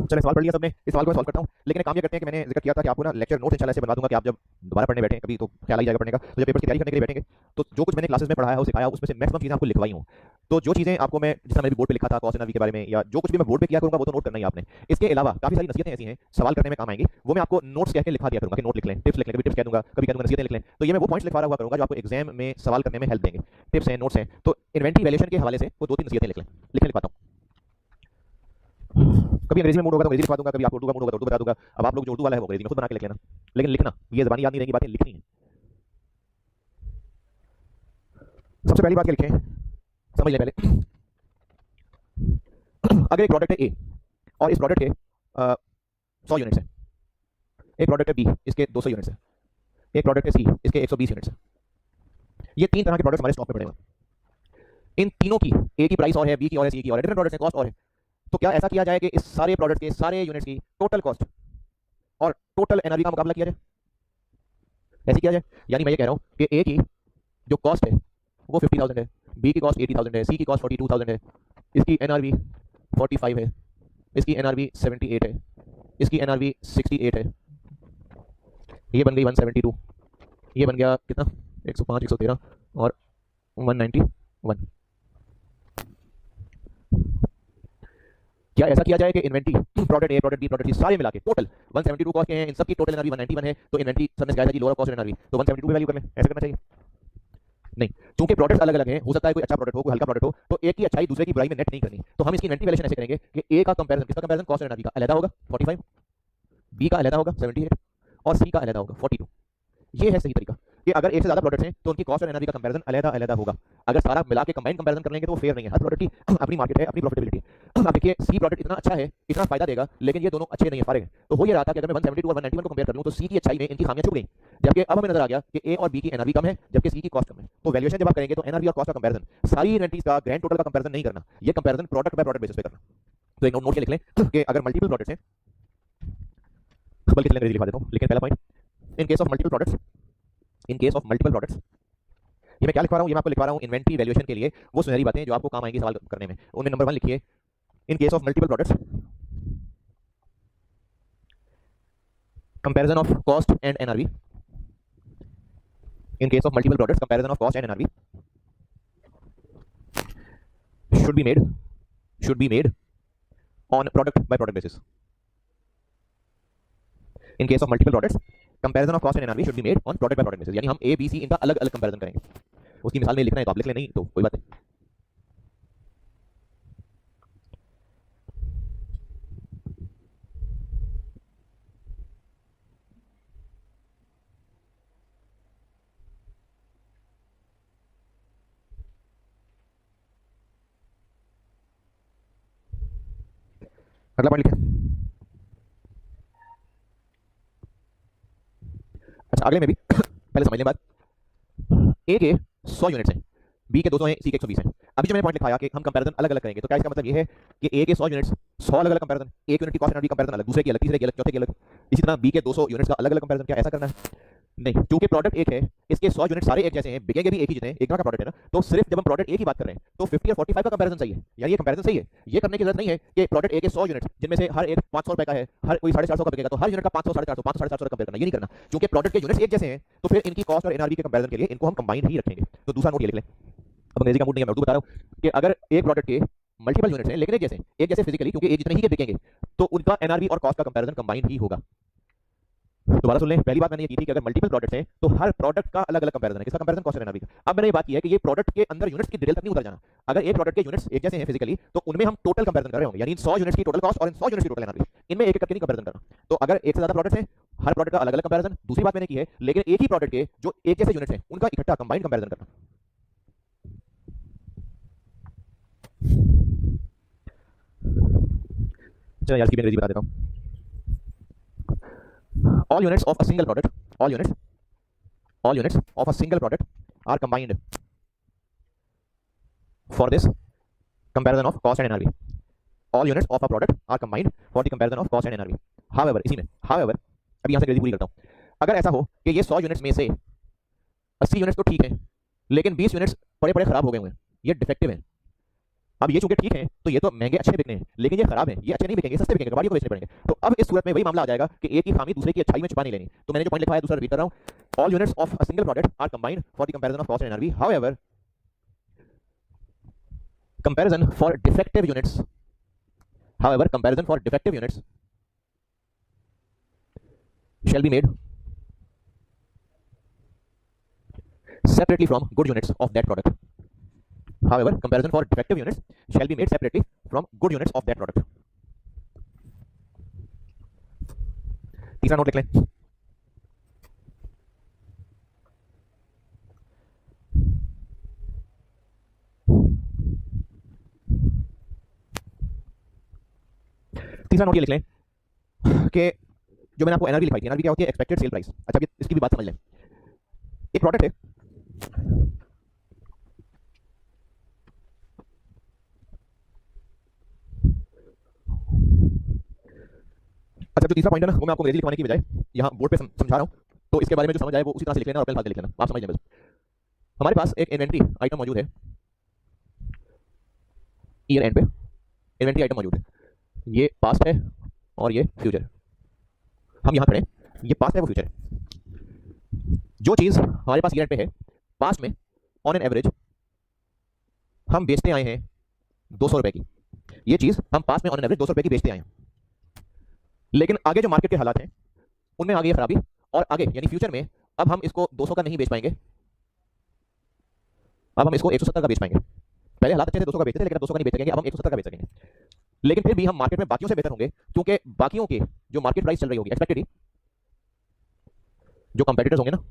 चलिए सवाल पढ़ लिया सबने, इस सवाल को मैं सॉल्व करता हूँ। लेकिन एक काम ये करते हैं कि मैंने जिक्र किया था कि आपको ना लेक्चर नोट्स इंशाल्लाह ऐसे बनवा दूंगा कि आप जब दोबारा पढ़ने बैठे कभी तो ख्याल आ जाएगा पढ़ने का, तो जब पेपर की तैयारी करने के लिए बैठेंगे तो जो कुछ मैंने क्लासेस में पढ़ाया है वो सिखाया उसमें से मैक्सिमम चीजें आपको लिखवाई हूँ, तो जो चीजें आपको मैं, जैसा मैंने बोर्ड पे लिखा था कॉस्ट एनआरवी के बारे में, या जो कुछ भी मैं बोर्ड पे किया करूंगा वो तो नोट करना ही आपने। इसके अलावा काफी सारी नसीहतें ऐसी हैं सवाल करने में काम आएंगी, वो मैं आपको नोट्स कह के लिखा दिया करूंगा कि नोट लिख लें, टिप्स लिख लें, कभी टिप्स कह दूंगा, कभी कह दूंगा नसीहतें लिख लें। तो ये मैं वो पॉइंट्स लिखवा रहा हुआ करूंगा जो आपको एग्जाम में सवाल करने में हेल्प देंगे। टिप्स हैं, नोट्स हैं। तो इन्वेंटरी वैल्यूएशन के हवाले से वो 2-3 नसीहतें लिख लें, लिखवाता हूँ। कभी अंग्रेजी में मूड होगा तो अंग्रेजी लिखवा दूंगा, कभी आपको उर्दू का मूड होगा तो उर्दू बता दूंगा। अब आप लोग जो उर्दू वाला है वो अंग्रेजी में खुद बना के लिख लेना, लेकिन लिखना, ये ज़बानी याद नहीं रहेगी, बातें लिखनी है। सबसे पहली बात क्या लिखें, समझ लें पहले। अगर एक प्रोडक्ट है ए और इस प्रोडक्ट के 100 यूनिट्स है, एक प्रोडक्ट है बी, इसके 200 यूनिट्स है, एक प्रोडक्ट है सी, इसके 120 यूनिट्स है। ये 3 तरह के प्रोडक्ट्स हमारे स्टॉक में पड़ेगा। इन तीनों की, ए की प्राइस और है, बी की और है, सी की और है, डिफरेंट प्रोडक्ट्स हैं, कॉस्ट और है। तो क्या ऐसा किया जाए कि इस सारे प्रोडक्ट के सारे यूनिट्स की टोटल कॉस्ट और टोटल एनआरवी का मुकाबला किया जाए? ऐसे किया जाए, यानी मैं ये कह रहा हूँ कि ए की जो कॉस्ट है वो 50,000 है, बी की कॉस्ट 80,000 है, सी की कॉस्ट 42,000 है, इसकी एनआरवी 45 है, इसकी एनआरवी 78 है, इसकी एनआरवी 68 है, ये बन गई 172, ये बन गया कितना, 105, 113 और 191। क्या ऐसा किया जाए कि inventory product A, product B, product C सारे मिला के टोटल 172 कॉस्ट के हैं, इन सब की टोटल एनआरवी 191 है, तो इन्वेंटरी सब में जाएगा जी लोअर कॉस्ट एनआरवी, तो 172 पे वैल्यू कर लें, ऐसा करना चाहिए? नहीं, क्योंकि प्रोडक्ट्स अलग अलग हैं, हो सकता है कोई अच्छा प्रोडक्ट हो, कोई हल्का प्रोडक्ट हो, तो एक की अच्छाई दूसरे की बुराई में नेट नहीं करनी। तो हम इसकी इन्वेंटरी वैल्यूएशन ऐसे करेंगे कि ए का कंपैरिजन, किसका कंपैरिजन, कॉस्ट एनआरवी का अलग होगा 45, बी का अलग होगा 78 और सी का अलग होगा 42। ये है सही तरीका कि अगर एक से ज्यादा प्रोडक्ट्स हैं तो उनकी कॉस्ट और एनआरवी का कंपैरिजन अलग होगा। अगर सारा मिला के कंबाइन कंपैरिजन कर लेंगे तो वो फेयर नहीं है। हर प्रोडक्ट की अपनी मार्केट है, अपनी प्रॉफिटेबिलिटी है। अब देखिए सी प्रोडक्ट इतना अच्छा है, इतना फायदा देगा, लेकिन ये दोनों अच्छे नहीं है, फारिग है। तो हो ये रहा था कि अगर मैं 172 और 191 को कंपेयर कर लूं तो सी की अच्छाई में इनकी खामियां छुप गई, जबकि अब हमें नजर आ गया कि ए और बी की एनआरवी कम है जबकि सी की कॉस्ट कम है। तो वैल्यूएशन जब आप करेंगे तो एनआरवी और कॉस्ट का कंपैरिजन, सारी इन्वेंटरीज का ग्रैंड टोटल का कंपैरिजन नहीं करना, ये comparison product by product basis पे करना। तो एक नोट के लिख लें कि अगर मल्टीपल प्रोडक्ट्स हैं, बल्कि चलें अंग्रेजी लिखवा देता हूं, लेकिन पहला point, in case of multiple products, in case of multiple products, ये मैं क्या लिखवा रहा हूं, ये मैं आपको लिखवा रहा हूं इन्वेंटरी वैल्यूएशन के लिए वो सुनहरी बातें जो आपको काम आएंगी सवाल करने में। उनमें नंबर 1 लिखिए, in case of multiple products, comparison of cost and NRV, in case of multiple products comparison of cost and NRV should be made on product by product basis. In case of multiple products, comparison of cost and NRV should be made on product by product basis. यानी हम A, B, C इनका अलग अलग कंपैरिजन करेंगे। उसकी मिसाल में लिखना है तो आप लिख लें, नहीं तो कोई बात नहीं। अगला पॉइंट लिखें। अच्छा, अगले में भी पहले समझ लें बात। ए के 100 यूनिट्स हैं, बी के 200 हैं, सी के 120 हैं। अभी जो मैंने पॉइंट लिखाया कि हम कंपैरिजन अलग अलग करेंगे, तो क्या इसका मतलब ये है कि ए के 100 यूनिट्स 100 अलग अलग कंपैरिजन, एक यूनिट की कॉस्ट एनआरवी कंपैरिजन अलग, दूसरे की अलग, तीसरे की अलग, चौथे की अलग। इसी तरह बी के 200 यूनिट्स का अलग अलग कंपैरिजन, क्या ऐसा करना है? नहीं, क्योंकि प्रोडक्ट एक है, इसके 100 यूनिट सारे एक जैसे हैं, बिकेंगे भी एक ही जितने, एक तरह का प्रोडक्ट है ना, तो सिर्फ जब हम प्रोडक्ट एक ही बात कर रहे हैं तो 50 और 45 का कंपैरिजन सही है, यानी ये कंपैरिजन सही है। ये करने की जरूरत नहीं है कि प्रोडक्ट ए के 100 यूनिट जिनमें से हर एक 500 रुपए का है, हर कोई 450 का बिकेगा, तो हर यूनिट का 500, 450, 500, 450 का कंपेयर करना, ये नहीं करना। क्योंकि प्रोडक्ट के यूनिट्स एक जैसे हैं तो फिर इनकी कॉस्ट और एनआरवी के कंपैरिजन के लिए इनको हम कंबाइंड ही रखेंगे। तो दूसरा नोट ये लिख लें, अब अंग्रेजी का मूड नहीं है, मैं उर्दू बता रहा हूं कि अगर एक प्रोडक्ट के मल्टीपल यूनिट्स हैं लेकिन एक जैसे फिजिकली, क्योंकि एक जितने ही के बिकेंगे, तो उनका एनआरवी और कॉस्ट का कंपैरिजन कंबाइंड ही होगा। दोबारा सुन लें, पहली बात मैंने ये की थी कि अगर मल्टीपल प्रोडक्ट्स हैं तो हर प्रोडक्ट का अलग अलग कंपैरिजन है, किसका कंपैरिजन, कॉस्ट और एनआरवी का। अब मैंने ये बात की है कि ये प्रोडक्ट के अंदर यूनिट्स की डिटेल तक नहीं उतर जाना। अगर एक प्रोडक्ट के यूनिट्स एक जैसे हैं फिजिकली तो उनमें हम टोटल कंपैरिजन कर रहे होंगे, यानी 100 यूनिट्स की टोटल कॉस्ट और इन 100 यूनिट्स की टोटल एनआरवी, इनमें एक एक करके नहीं कंपैरिजन करना। तो अगर एक से ज्यादा प्रोडक्ट्स हैं, हर प्रोडक्ट का अलग अलग कंपैरिजन। दूसरी बात मैंने की है, लेकिन एक ही प्रोडक्ट के जो एक जैसे यूनिट्स हैं उनका इकट्ठा कंबाइंड कंपैरिजन करना। चलो यार, इसकी भी अंग्रेजी बता देता हूं। All units of a single product, all units of a single product are combined for this comparison of cost and NRV. All units of a product are combined for the comparison of cost and NRV. However, इसी में however, अभी यहाँ से अंग्रेजी पूरी करता हूँ। अगर ऐसा हो कि ये 100 यूनिट्स में से 80 यूनिट्स तो ठीक हैं, लेकिन 20 यूनिट्स पड़े पड़े खराब हो गए हुए हैं, ये डिफेक्टिव हैं। अब ये चूंकि ठीक है तो ये तो महंगे अच्छे बिकने हैं, लेकिन ये खराब है, ये अच्छे नहीं बिकेंगे, सस्ते बिकेंगे, कबाड़ियों को बेचने पड़ेंगे। तो अब इस सूरत में वही मामला आ जाएगा कि एक ही खामी दूसरे की अच्छाई में छुपा नहीं लेनी। तो मैंने जो पॉइंट लिखा है दूसरा रिपीट कर रहा हूं, all units of a single product are combined for the comparison of cost and NRV. However, Comparison for defective units, however, comparison for defective units shall be made separately from good units of that product. However, comparison for defective units shall be made separately from good units of that product. तीसरा नोट लिख लें. तीसरा नोट ये लिख लें कि जो मैंने आपको एनआरवी लिखाई थी, एनआरवी क्या होती है? Expected sale price. अच्छा, अब इसकी भी बात समझ लें. एक प्रोडक्ट है, अच्छा जो तीसरा पॉइंट है ना, वो मैं आपको अंग्रेजी लिखवाने की बजाय यहाँ बोर्ड पे समझा रहा हूँ, तो इसके बारे में जो समझ आए वो उसी तरह से लिख लेना और अपने अल्फाज में लिख लेना, आप समझ लें बस. हमारे पास एक इन्वेंट्री आइटम मौजूद है, ईयर एंड पे इन्वेंट्री आइटम मौजूद है. ये पास्ट है और ये फ्यूचर. हम यहाँ खड़े हैं, ये पास्ट है, वो फ्यूचर है. जो चीज़ हमारे पास ईयर एंड पे है, पास्ट में ऑन एन एवरेज हम बेचते आए हैं 200 रुपए की. ये चीज़ हम पास्ट में ऑन एन एवरेज 200 रुपए की बेचते आए हैं. लेकिन आगे जो मार्केट के हालात हैं उनमें आ गई है खराबी, और आगे यानी फ्यूचर में अब हम इसको 200 का नहीं बेच पाएंगे, अब हम इसको 170 का बेच पाएंगे. पहले हालात अच्छे थे, 200 का बेचते थे, लेकिन अब 200 का नहीं बेच सकेंगे, अब हम 170 का बेच सकेंगे. लेकिन फिर भी हम मार्केट में बाकियों से बेहतर होंगे, क्योंकि बाकियों की जो मार्केट प्राइस चल रही होगी एक्सपेक्टेड, जो कंपेटिटर्स होंगे ना,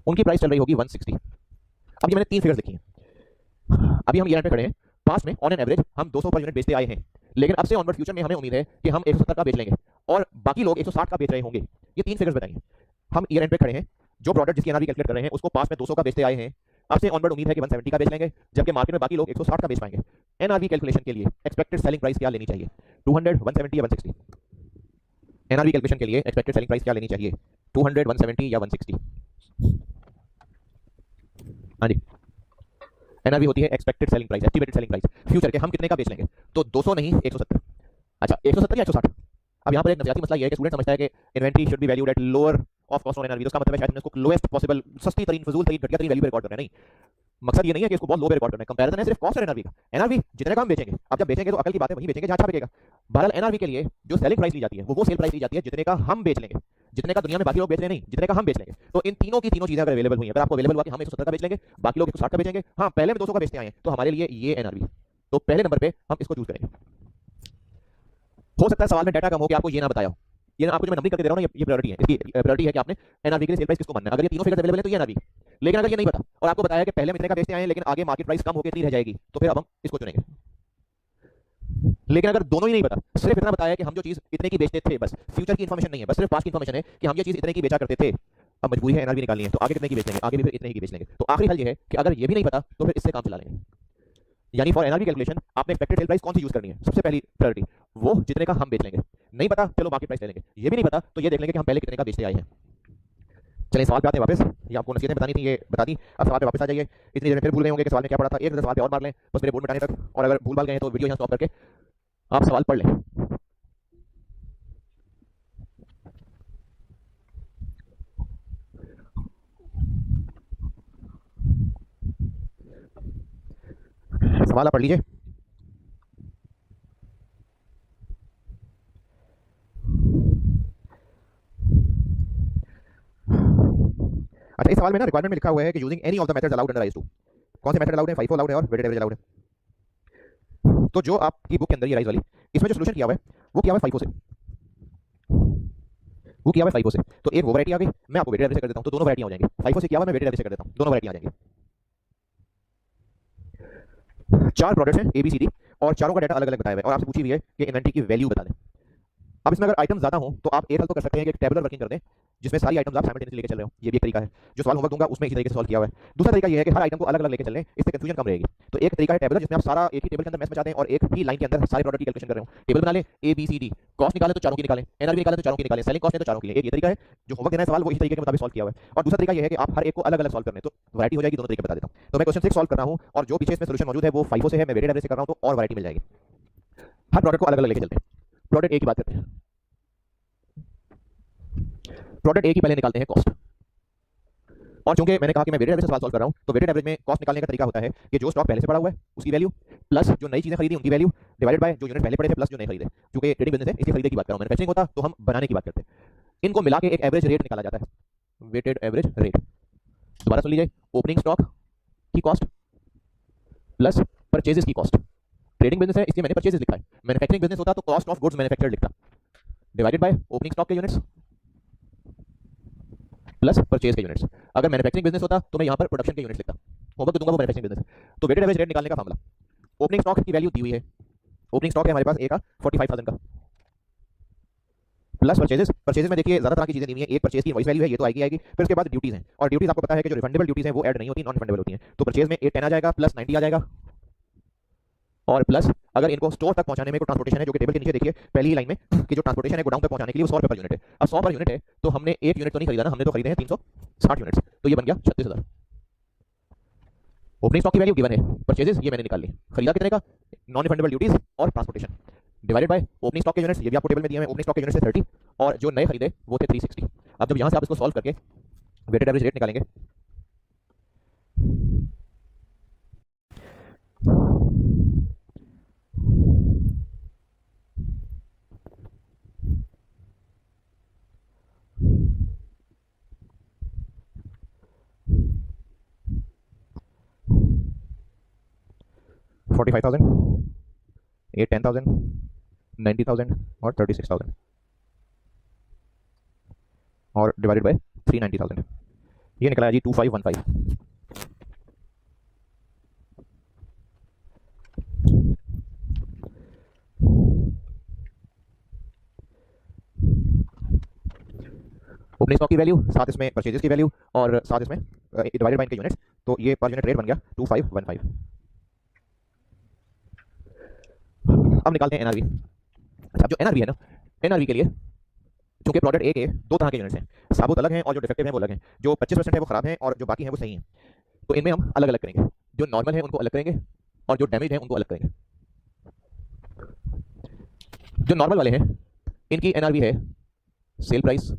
उनकी प्राइस चल रही होगी 160. अब ये मैंने 3 फिगर्स लिखी हैं. अभी हम ईयर एंड पे खड़े हैं, पास में ऑन एन एवरेज हम 200 पर यूनिट बेचते आए हैं, लेकिन अब से ऑनवर्ड फ्यूचर में हमें उम्मीद है कि हम 170 का बेच लेंगे और बाकी लोग 160 का बेच रहे होंगे. ये 3 फिगर्स बताइए. हम ईयर एंड पे खड़े हैं, जो प्रोडक्ट जिसकी एनआरवी कैलकुलेट कर रहे हैं उसको पास में 200 का बेचते आए हैं, अब से ऑनवर्ड उम्मीद है कि 170 का बेच लेंगे, जबकि मार्केट में बाकी लोग 160 का बेच पाएंगे. एनआरवी कैलकुलेशन के लिए एक्सपेक्टेड सेलिंग प्राइस क्या लेनी चाहिए? 200, 170 या 160? एनआरवी कैलकुलेशन के लिए एक्सपेक्टेड सेलिंग प्राइस क्या लेनी चाहिए? 200, 170 या 160? हाँ जी, एनआरवी होती है expected selling price, estimated selling price future के, हम कितने का बेच लेंगे. तो 200 नहीं, 170. अच्छा, 170 या 160? अब यहाँ पर एक नजरियाती मसला ये है कि स्टूडेंट समझता है कि inventory should be valued at lower of cost on NRV. उसका मतलब है शायद इसको लोएस्ट पॉसिबल, सस्ती तरीन, फजूल तरीन, घटिया तरीन वैल्यू पे रिकॉर्ड करना है. नहीं, मकसद ये नहीं है कि इसको बहुत लो पे रिकॉर्ड करना है. कंपैरिजन है सिर्फ कॉस्ट और एनआरवी का. एनआरवी जितने का हम बेचेंगे, अब जब बेचेंगे तो अकल की बात है वहीं बेचेंगे जहाँ अच्छा बिकेगा. बहरहाल एनआरवी के लिए जो सेलिंग प्राइस ली जाती है वो सेल प्राइस ली जाती है जितने का हम बेच लेंगे, जितने का दुनिया में बाकी लोग बेच रहे नहीं, जितने का हम बेच लेंगे. तो इन तीनों की तीनों चीजें अगर अवेलेबल हुई हैं, अगर आपको अवेलेबल हुआ कि हम 170 का बेच लेंगे, बाकी लोग 160 का बेचेंगे, हाँ पहले में 200 का बेचते आए हैं, तो हमारे लिए ये एनआरवी, तो पहले नंबर पे हम इसको चूज करेंगे. हो सकता है सवाल में डाटा कम हो कि आपको ये ना बताया हो, ये आपको जो मैं नंबरिंग करके दे रहा हूं ये प्रायोरिटी है. इसकी प्रायोरिटी है कि आपने एनआरवी के लिए सेल प्राइस किसको मानना है. अगर ये तीनों फिगर अवेलेबल है तो ये एनआरवी. लेकिन अगर ये नहीं पता और आपको बताया कि पहले में इतने का बेचते आए हैं लेकिन आगे मार्केट प्राइस कम होकर इतनी रह जाएगी, तो फिर अब हम इसको चुनेंगे. लेकिन अगर दोनों ही नहीं पता, सिर्फ इतना बताया कि हम जो चीज इतने की बेचते थे, बस फ्यूचर की इंफॉर्मेशन नहीं है, बस सिर्फ पास्ट की इंफॉर्मेशन है कि हम ये चीज इतने की बेचा करते थे, अब मजबूरी है एनआरवी निकालनी है, तो आगे कितने की बेच लेंगे, आगे भी फिर इतने की बेच लेंगे. तो आखिरी हल ये है कि अगर ये भी नहीं पता तो फिर इससे काम चला लेंगे. यानी फॉर एनआरवी कैलकुलेशन आपने एक्सपेक्टेड सेल प्राइस कौन सी यूज करनी है? सबसे पहली प्रायोरिटी वो जितने का हम बेच लेंगे. नहीं पता, चलो मार्केट प्राइस ले लेंगे. ये भी नहीं पता तो ये देख लेंगे कि हम पहले कितने का बेचते आए हैं. चलिए सवाल पे आते हैं वापस. ये आपको नसीहतें बतानी थी, ये बता दी. अब सवाल पे वापस आ जाइए. इतनी देर में फिर भूल गए होंगे कि सवाल में क्या पढ़ा था. एक नजर सवाल पे और मार लें बस मेरे बोर्ड में टाने तक, और अगर भूल भाल गए तो वीडियो यहाँ स्टॉप करके आप सवाल पढ़ लें. सवाल आप पढ़ लीजिए. अच्छा, इस सवाल में ना रिक्वायरमेंट में लिखा हुआ है कि using any of the methods allowed under IS2. कौन से मेथड अलाउड है? FIFO अलाउड है और वेटेड एवरेज अलाउड है. तो जो आपकी बुक के अंदर ये राइज वाली, इसमें जो सोल्यूशन किया हुआ है वो किया हुआ है FIFO से, वो किया हुआ है FIFO से. तो एक वो वैरायटी आ गई, मैं आपको वेटेड एवरेज से कर देता हूं, तो दोनों वैरायटी हो जाएंगी. FIFO से किया हुआ मैं वेटेड एवरेज से कर देता हूं, दोनों वैरायटी आ जाएंगी. 4 प्रोडक्ट्स हैं ABCD और चारों का डाटा अलग अलग बताया हुआ है और आपसे पूछी हुई है कि इन्वेंट्री की वैल्यू बता दें. अब इसमें अगर आइटम ज्यादा हो तो आप एक हल तो कर सकते हैं कि टेबुलर वर्किंग कर दें जिसमें सारी आइटम्स आप साइमल्टेनियसली लेके चल रहे हो. ये भी एक तरीका है. जो सवाल होमवर्क दूंगा उसमें इसी तरीके से सॉल्व किया हुआ है. दूसरा तरीका ये है कि हर आइटम को अलग अलग लेके चलें, इससे कंफ्यूजन कम रहेगी. तो एक तरीका है टेबुलर, जिसमें आप सारा एक ही टेबल के अंदर मैच बचाते हैं और एक ही लाइन के अंदर सारे प्रोडक्ट की कैलकुलेशन कर रहे हो. टेबल बना लें, ABCD, कॉस्ट निकालें तो चारों की निकालें, एनआरवी निकालें तो चारों की निकालें, सेलिंग कॉस्ट है तो चारों की. एक ये तरीका है. जो होमवर्क देना है सवाल वो इसी तरीके के मुताबिक सॉल्व किया हुआ है. और दूसरा तरीका ये है कि आप हर एक को अलग अलग सॉल्व करने, तो वैरायटी हो जाएगी. दोनों तरीके बता देता हूं. तो मैं क्वेश्चन 6 सॉल्व कर रहा हूं और जो पीछे इसमें सोल्यूशन मौजूद है वो FIFO से है, मैं वेटेड एवरेज से कर रहा हूं, तो और वैरायटी मिल जाएगी. हर प्रोडक्ट को अलग अलग लेके चलते हैं. प्रोडक्ट A की बात करते हैं. प्रोडक्ट A की पहले निकालते हैं कॉस्ट, और चूंकि मैंने कहा कि मैं वेटेड एवरेज से सवाल सॉल्व कर रहा हूं, तो वेटेड एवरेज में कॉस्ट निकालने का तरीका होता है कि जो स्टॉक पहले से पड़ा हुआ है उसकी वैल्यू प्लस जो नई चीजें खरीदी उनकी वैल्यू डिवाइडेड बाय जो यूनिट पहले पड़े थे प्लस जो नए खरीदे। क्योंकि ट्रेडिंग बिजनेस है इसलिए खरीदे की बात कर रहा हूं, मैन्युफैक्चरिंग होता तो हम बनाने की बात करते। इनको मिला के एक एवरेज रेट निकाला जाता है, वेटेड एवरेज रेट। दोबारा सुन लीजिए, ओपनिंग स्टॉक की कॉस्ट प्लस परचेजेस की कॉस्ट। ट्रेडिंग बिजनेस है इसलिए मैंने परचेजेस लिखा है, मैन्युफैक्चरिंग बिजनेस होता तो कॉस्ट ऑफ गुड्स मैन्युफैक्चर्ड लिखता, डिवाइडेड बाय ओपनिंग स्टॉक के यूनिट्स प्लस परचेज के यूनिट्स। अगर मैन्युफैक्चरिंग बिजनेस होता तो मैं यहां पर प्रोडक्शन के यूनिट्स लिखता, होमवर्क दूंगा वो मैन्युफैक्चरिंग बिजनेस है। तो वेटेड एवरेज रेट निकालने का फार्मूला, ओपनिंग स्टॉक की वैल्यू दी हुई है, ओपनिंग स्टॉक है हमारे पास ए का 45000 का, प्लस परचेजेस में देखिए ज्यादा तरह की चीजें दी हुई हैं, एक परचेज की इनवॉइस वैल्यू है, ये तो आएगी। फिर उसके बाद ड्यूटीज हैं, और ड्यूटीज आपको पता है कि जो रिफंडेबल ड्यूटीज हैं वो ऐड नहीं होती, नॉन रिफंडेबल होती हैं। तो परचेज में 810 आ जाएगा प्लस 90 आ जाएगा, और प्लस अगर इनको स्टोर तक पहुंचाने में कोई ट्रांसपोर्टेशन है, जो कि टेबल के नीचे देखिए पहली ही लाइन में कि जो ट्रांसपोर्टेशन है गोडाउन तक पहुंचाने के लिए वो 100 रुपए पर यूनिट है। अब 100 पर यूनिट है तो हमने एक यूनिट तो नहीं खरीदा ना, हमने तो खरीदे हैं 360 यूनिट्स, तो ये बन गया 36000। ओपनिंग स्टॉक की वैल्यू गिवन है, परचेजेस ये मैंने निकाल ली, खरीदा कितने का, नॉन रिफंडेबल ड्यूटीज और transportation, divided by opening stock के यूनिट्स, ये भी आपको टेबल में दिए हैं, ओपनिंग स्टॉक के यूनिट्स है 30 और जो नए खरीदे वो थे 360। अब जब यहां से आप इसको सॉल्व करके वेटेड एवरेज रेट निकालेंगे, $45,000, 810,000, 90,000 और 36,000 और डिवाइडेड बाय 390,000, ये निकला जी 2515। ओपनिंग स्टॉक की वैल्यू साथ इसमें परचेजेस की वैल्यू और साथ इसमें डिवाइडेड बाय इनके यूनिट्स, तो ये पर यूनिट रेट बन गया 2515। अब निकालते हैं एनआरवी। अच्छा, जो एनआरवी है ना, एनआरवी के लिए चूंकि प्रोडक्ट ए के दो तरह के यूनिट्स हैं, साबुत अलग हैं और जो डिफेक्टिव हैं वो अलग हैं, जो 25% है वो खराब हैं और जो बाकी हैं वो सही हैं, तो इनमें हम अलग अलग करेंगे, जो नॉर्मल है उनको अलग करेंगे और जो डैमेज है उनको अलग करेंगे। जो नॉर्मल वाले हैं इनकी एनआरवी है सेल प्राइस,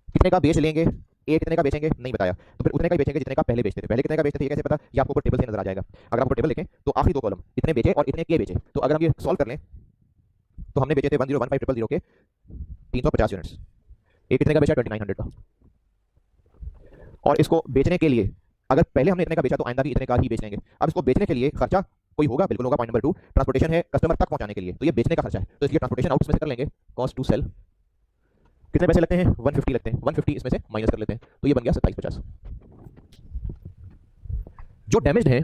कितने का बेच लेंगे, ए कितने का बेचेंगे नहीं बताया, तो फिर उतने का ही बेचेंगे जितने का पहले बेचते थे। पहले कितने का बेचते थे ये कैसे पता, ये आपको टेबल से नजर आ जाएगा। अगर आपको टेबल लिखें तो आखिरी दो कॉलम इतने बेचे और इतने के बेचे, तो अगर हम ये सॉल्व कर लें तो हमने बेचे थे 101500 के 350 यूनिट्स, ए कितने का बेचा 2900 का, और इसको बेचने के लिए अगर पहले हमने इतने का बेचा तो आइंदा भी इतने का ही बेच लेंगे। अब इसको बेचने के लिए खर्चा कोई होगा, बिल्कुल होगा। पॉइंट नंबर 2, ट्रांसपोर्टेशन है कस्टमर तक पहुंचाने के लिए, तो ये बेचने का खर्चा है, तो इसलिए ट्रांसपोर्टेशन आउट में से कर लेंगे, कॉस्ट टू सेल कितने पैसे लगते हैं 150 लगते हैं, 150 इसमें से माइनस कर लेते हैं, तो ये बन गया 2750। जो डैमेज्ड है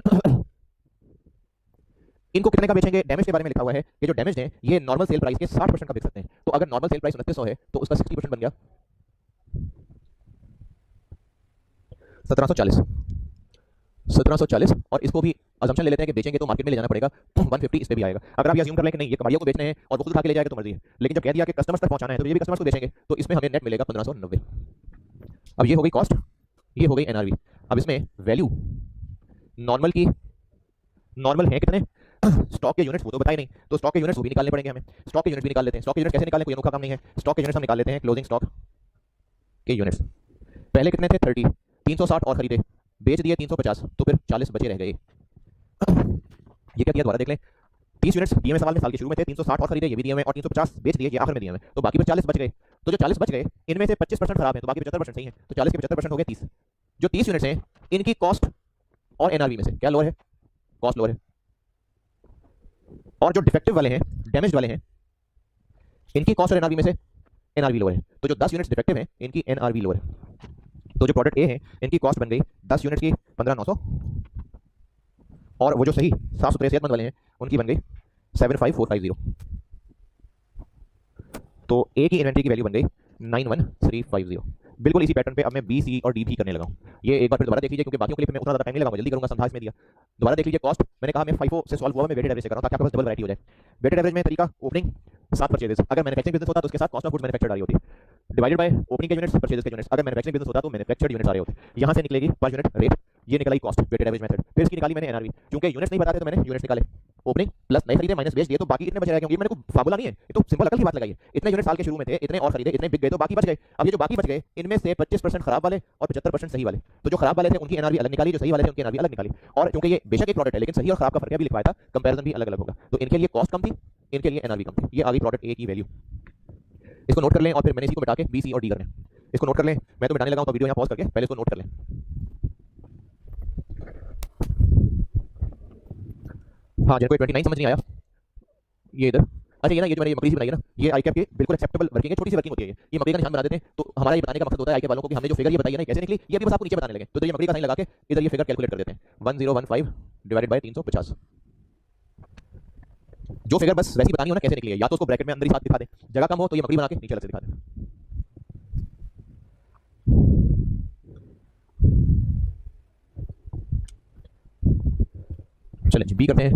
इनको कितने का बेचेंगे, डैमेज के बारे में लिखा हुआ है कि जो डैमेज है ये नॉर्मल सेल प्राइस के 60% का बेच सकते हैं, तो अगर नॉर्मल सेल प्राइस 2900 है तो उसका 60% बन गया 1740 और इसको भी अजम्पशन ले लेते हैं कि बेचेंगे तो मार्केट में ले जाना पड़ेगा, 150 इस पे भी आएगा। अगर आप ये अज्यूम कर लें कि नहीं ये कमारियों को बेचने हैं और वो खुद उठा के ले जाएगा तो मर्जी है, लेकिन जब कह दिया कि कस्टमर्स तक पहुंचाना है तो ये भी कस्टमर्स को बेचेंगे, तो इसमें हमें नेट मिलेगा 1590। अब ये हो गई कॉस्ट, ये हो गई एनआरवी। अब इसमें वैल्यू नॉर्मल की, नॉर्मल है कितने, स्टॉक के यूनिट्स वो तो बताए नहीं, तो स्टॉक के यूनिट्स वो भी निकालने पड़ेंगे हमें, स्टॉक के यूनिट भी निकाल लेते हैं। स्टॉक के यूनिट कैसे निकालें, कोई अनोखा काम नहीं है, स्टॉक के यूनिट्स हम निकाल लेते हैं क्लोजिंग स्टॉक के यूनिट्स। पहले कितने थे 30, 360 और खरीदे, बेच दिए 350, तो फिर 40 बचे रह गए। ये क्या किया दोबारा देख लें, 30 यूनिट्स दिए हुए सवाल में साल के शुरू में थे, 360 और खरीदे ये भी दिए हुए और 350 बेच दिए ये आखिर में दिए हुए, तो बाकी फिर 40 बच गए। तो जो 40 बच गए इनमें से 25% खराब है तो बाकी 75% सही है, तो 40 के 75% हो गए 30। जो 30 यूनिट्स हैं इनकी कॉस्ट और एनआरवी में से क्या लोअर है, कॉस्ट लोअर है, और जो डिफेक्टिव वाले हैं डैमेज वाले हैं इनकी कॉस्ट और एनआरवी में से एनआरवी लोअर है, तो जो 10 यूनिट्स डिफेक्टिव हैं इनकी एनआरवी लोअर है। तो जो प्रोडक्ट ए है इनकी कॉस्ट बन गई 10 यूनिट की 15900 और वो जो सही साफ सुथरे सेहतमंद वाले हैं उनकी बन गई 75450। तो ए की इन्वेंट्री की वैल्यू बन गई 91350। बिल्कुल इसी पैटर्न पे अब मैं बी सी और डी भी करने लगा हूं। ये एक बार फिर दोबारा देख लीजिए क्योंकि बाकियों के लिए मैं उतना ज्यादा टाइम नहीं लगा, जल्दी करूंगा, समझा इसमें दिया। दोबारा देख लीजिए कॉस्ट, मैंने कहा मैं FIFO से सॉल्व हुआ, मैं वेटेड एवरेज से कर रहा हूं ताकि आपके पास डबल वैरायटी हो जाए। वेटेड एवरेज में तरीका ओपनिंग साथ परचेजेस, अगर मैन्युफैक्चरिंग बिजनेस होता तो उसके साथ कॉस्ट ऑफ गुड्स मैन्युफैक्चर्ड आ रही होती, डिवाइडेड बाय ओपनिंग के यूनिट्स परचेजेस के यूनिट्स, अगर मैन्युफैक्चरिंग बिजनेस होता तो मैन्युफैक्चर्ड यूनिट्स आ रहे होते। यहां से निकलेगी पर यूनिट रेट, ये निकलाई कॉस्ट वेटेड एवरेज मेथड, फिर इसकी निकाली मैंने एनआरवी, क्योंकि यूनिट्स नहीं बताते तो मैंने यूनिट्स निकाले। ओपनिंग प्लस नए खरीदे माइनस बेच दिए तो बाकी इतने बच रहे हैं। ये मैंने कोई फार्मूला नहीं है, ये तो सिंपल अकल की बात लगाई है। इतने यूनिट साल के शुरू में थे, इतने और खरीदे, इतने बिक गए तो बाकी बच गए। अब ये जो बाकी बच गए इनमें से 25% खराब वाले और 75% सही वाले। तो जो खराब वाले थे उनकी एनआरवी अलग निकाली, जो सही वाले थे उनकी एनआरवी अलग निकाली। और क्योंकि ये बेशक एक प्रोडक्ट है लेकिन सही और खराब का फर्क भी लिखवाया था, कंपैरिजन भी अलग अलग होगा। तो इनके लिए कॉस्ट कम थी, इनके लिए एनआरवी कम थी। ये आ गई प्रोडक्ट ए की वैल्यू। इसको नोट कर लें और फिर मैंने इसी को मिटा के बी सी और डी करने। इसको नोट कर लें, मैं तो मिटाने लगा हूं तो वीडियो यहां पॉज करके पहले इसको नोट कर लें। हाँ, जिनको 29 समझ नहीं आया ये इधर, अच्छा ये ना, ये जो मैंने ये मकड़ी सी बनाई है ना, ये आई कैप की बिल्कुल एक्सेप्टेबल वर्किंग है, छोटी सी वर्किंग होती है। ये मकड़ी का निशान बना देते हैं तो हमारा ये बताने का मकसद होता है आई कैप वालों को कि हमने जो फिगर ये बताई है ना कैसे निकली, ये अभी बस आपको नीचे बताने लगे। तो ये मकड़ी का साइन लगा के इधर ये फिगर कैलकुलेट कर देते हैं, 1015 डिवाइडेड बाय 350। जो फिगर बस वैसी बतानी हो ना कैसे निकली है, या तो उसको ब्रैकेट में अंदर ही साथ दिखा दें, जगह कम हो तो ये मकड़ी बना के नीचे अलग से दिखा दें। चलें जी बी करते हैं।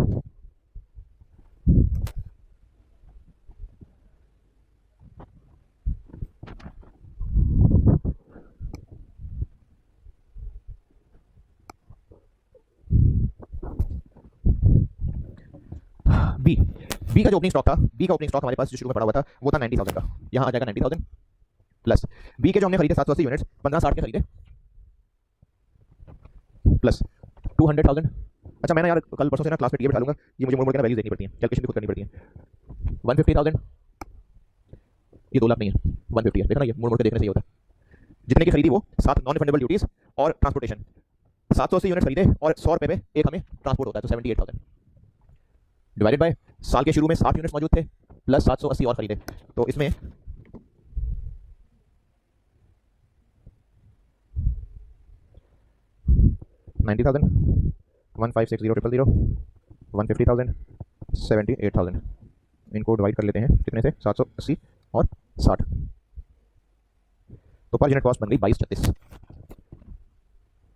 बी बी का जो ओपनिंग स्टॉक था, बी का ओपनिंग स्टॉक हमारे पास जो शुरू में पड़ा हुआ था वो था 90,000 का। यहाँ आ जाएगा 90,000 प्लस बी के जो हमने खरीदे 780 यूनिट्स 1560 के खरीदे प्लस 200,000। अच्छा मैं ना यार कल परसों से ना क्लास में टीए बैठा लूंगा, ये मुझे मोड़ के ना वैल्यूज देखनी पड़ती हैं, कैलकुलेशन भी खुद करनी पड़ती है। 150,000, ये 2 लाख नहीं है, 150 है। देखा ना, ये मोड़ के देखने से ये होता है। जितने की खरीदी वो 7 नॉन रिफंडेबल ड्यूटीज और ट्रांसपोर्टेशन, 780 यूनिट खरीदे और 100 रुपये पे एक हमें ट्रांसपोर्ट होता है, तो 78,000 डिवाइडेड बाय साल के शुरू में 60 यूनिट्स मौजूद थे प्लस 780 और खरीदे, तो इसमें 90,000, 1560,000, 150,000, 78,000। इनको डिवाइड कर लेते हैं कितने से, 780 और 60, तो पर यूनिट कॉस्ट बन गई 2236।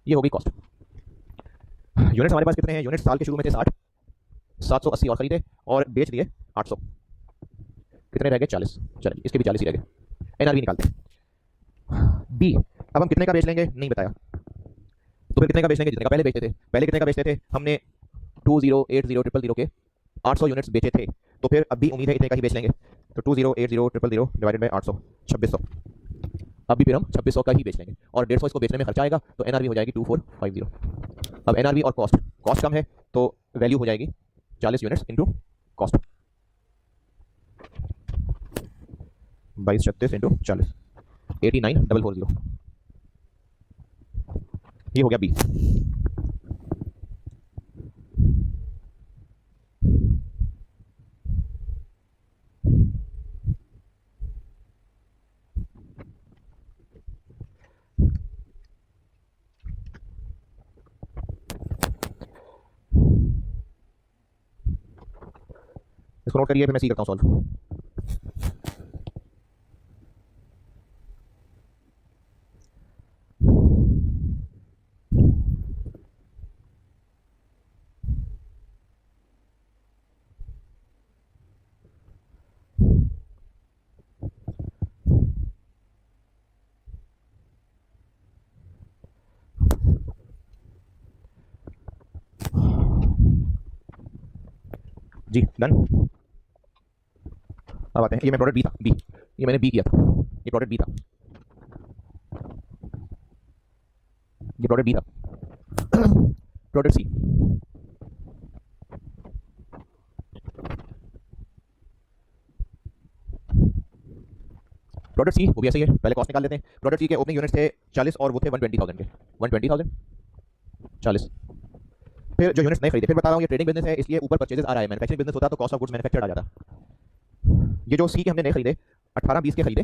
ये हो गई कॉस्ट। यूनिट्स हमारे पास कितने हैं, यूनिट साल के शुरू में थे 60, 780 और खरीदे और बेच दिए 800, कितने रह गए 40। चलिए इसके भी 40 ही रह गए। एनआरवी निकालते हैं। बी अब हम कितने का बेच लेंगे नहीं बताया, तो फिर कितने का बेच लेंगे, जितने का पहले बेचते थे। पहले कितने का बेचते थे हमने 2080,000 के 800 यूनिट्स बेचे थे, तो फिर अब भी उम्मीद है इतने का ही बेच लेंगे। तो 2080,000 डिवाइडेड बाय 800, 2600। अभी फिर हम 2600 का ही बेच लेंगे और 150 इसको बेचने में खर्चा आएगा, तो एनआरवी हो जाएगी 2450। अब एनआरवी और कॉस्ट, कॉस्ट कम है तो वैल्यू हो जाएगी 40 यूनिट्स इंटू कॉस्ट, 2236 इंटू 40, 89,440। ये हो गया बी। इसको नोट करिए, फिर मैं सी करता हूँ सॉल्व। जी डन। अब आते हैं, ये मैं प्रोडक्ट बी था, बी ये मैंने बी किया था, ये प्रोडक्ट बी था, ये प्रोडक्ट बी था। प्रोडक्ट सी, प्रोडक्ट सी वो भी ऐसे ही है, पहले कॉस्ट निकाल लेते हैं। प्रोडक्ट सी के ओपनिंग यूनिट्स थे 40 और वो थे 120,000 के, 120,000 40। फिर जो यूनिट्स नहीं खरीदे, फिर बता रहा हूँ ये ट्रेडिंग बिजनेस है इसलिए ऊपर परचेजेस आ रहा है, मैन्युफैक्चरिंग बिजनेस होता तो कॉस्ट ऑफ गुड्स मैन्युफैक्चर्ड आ जाता। ये जो सी के हमने नहीं खरीदे 18-20 के खरीदे,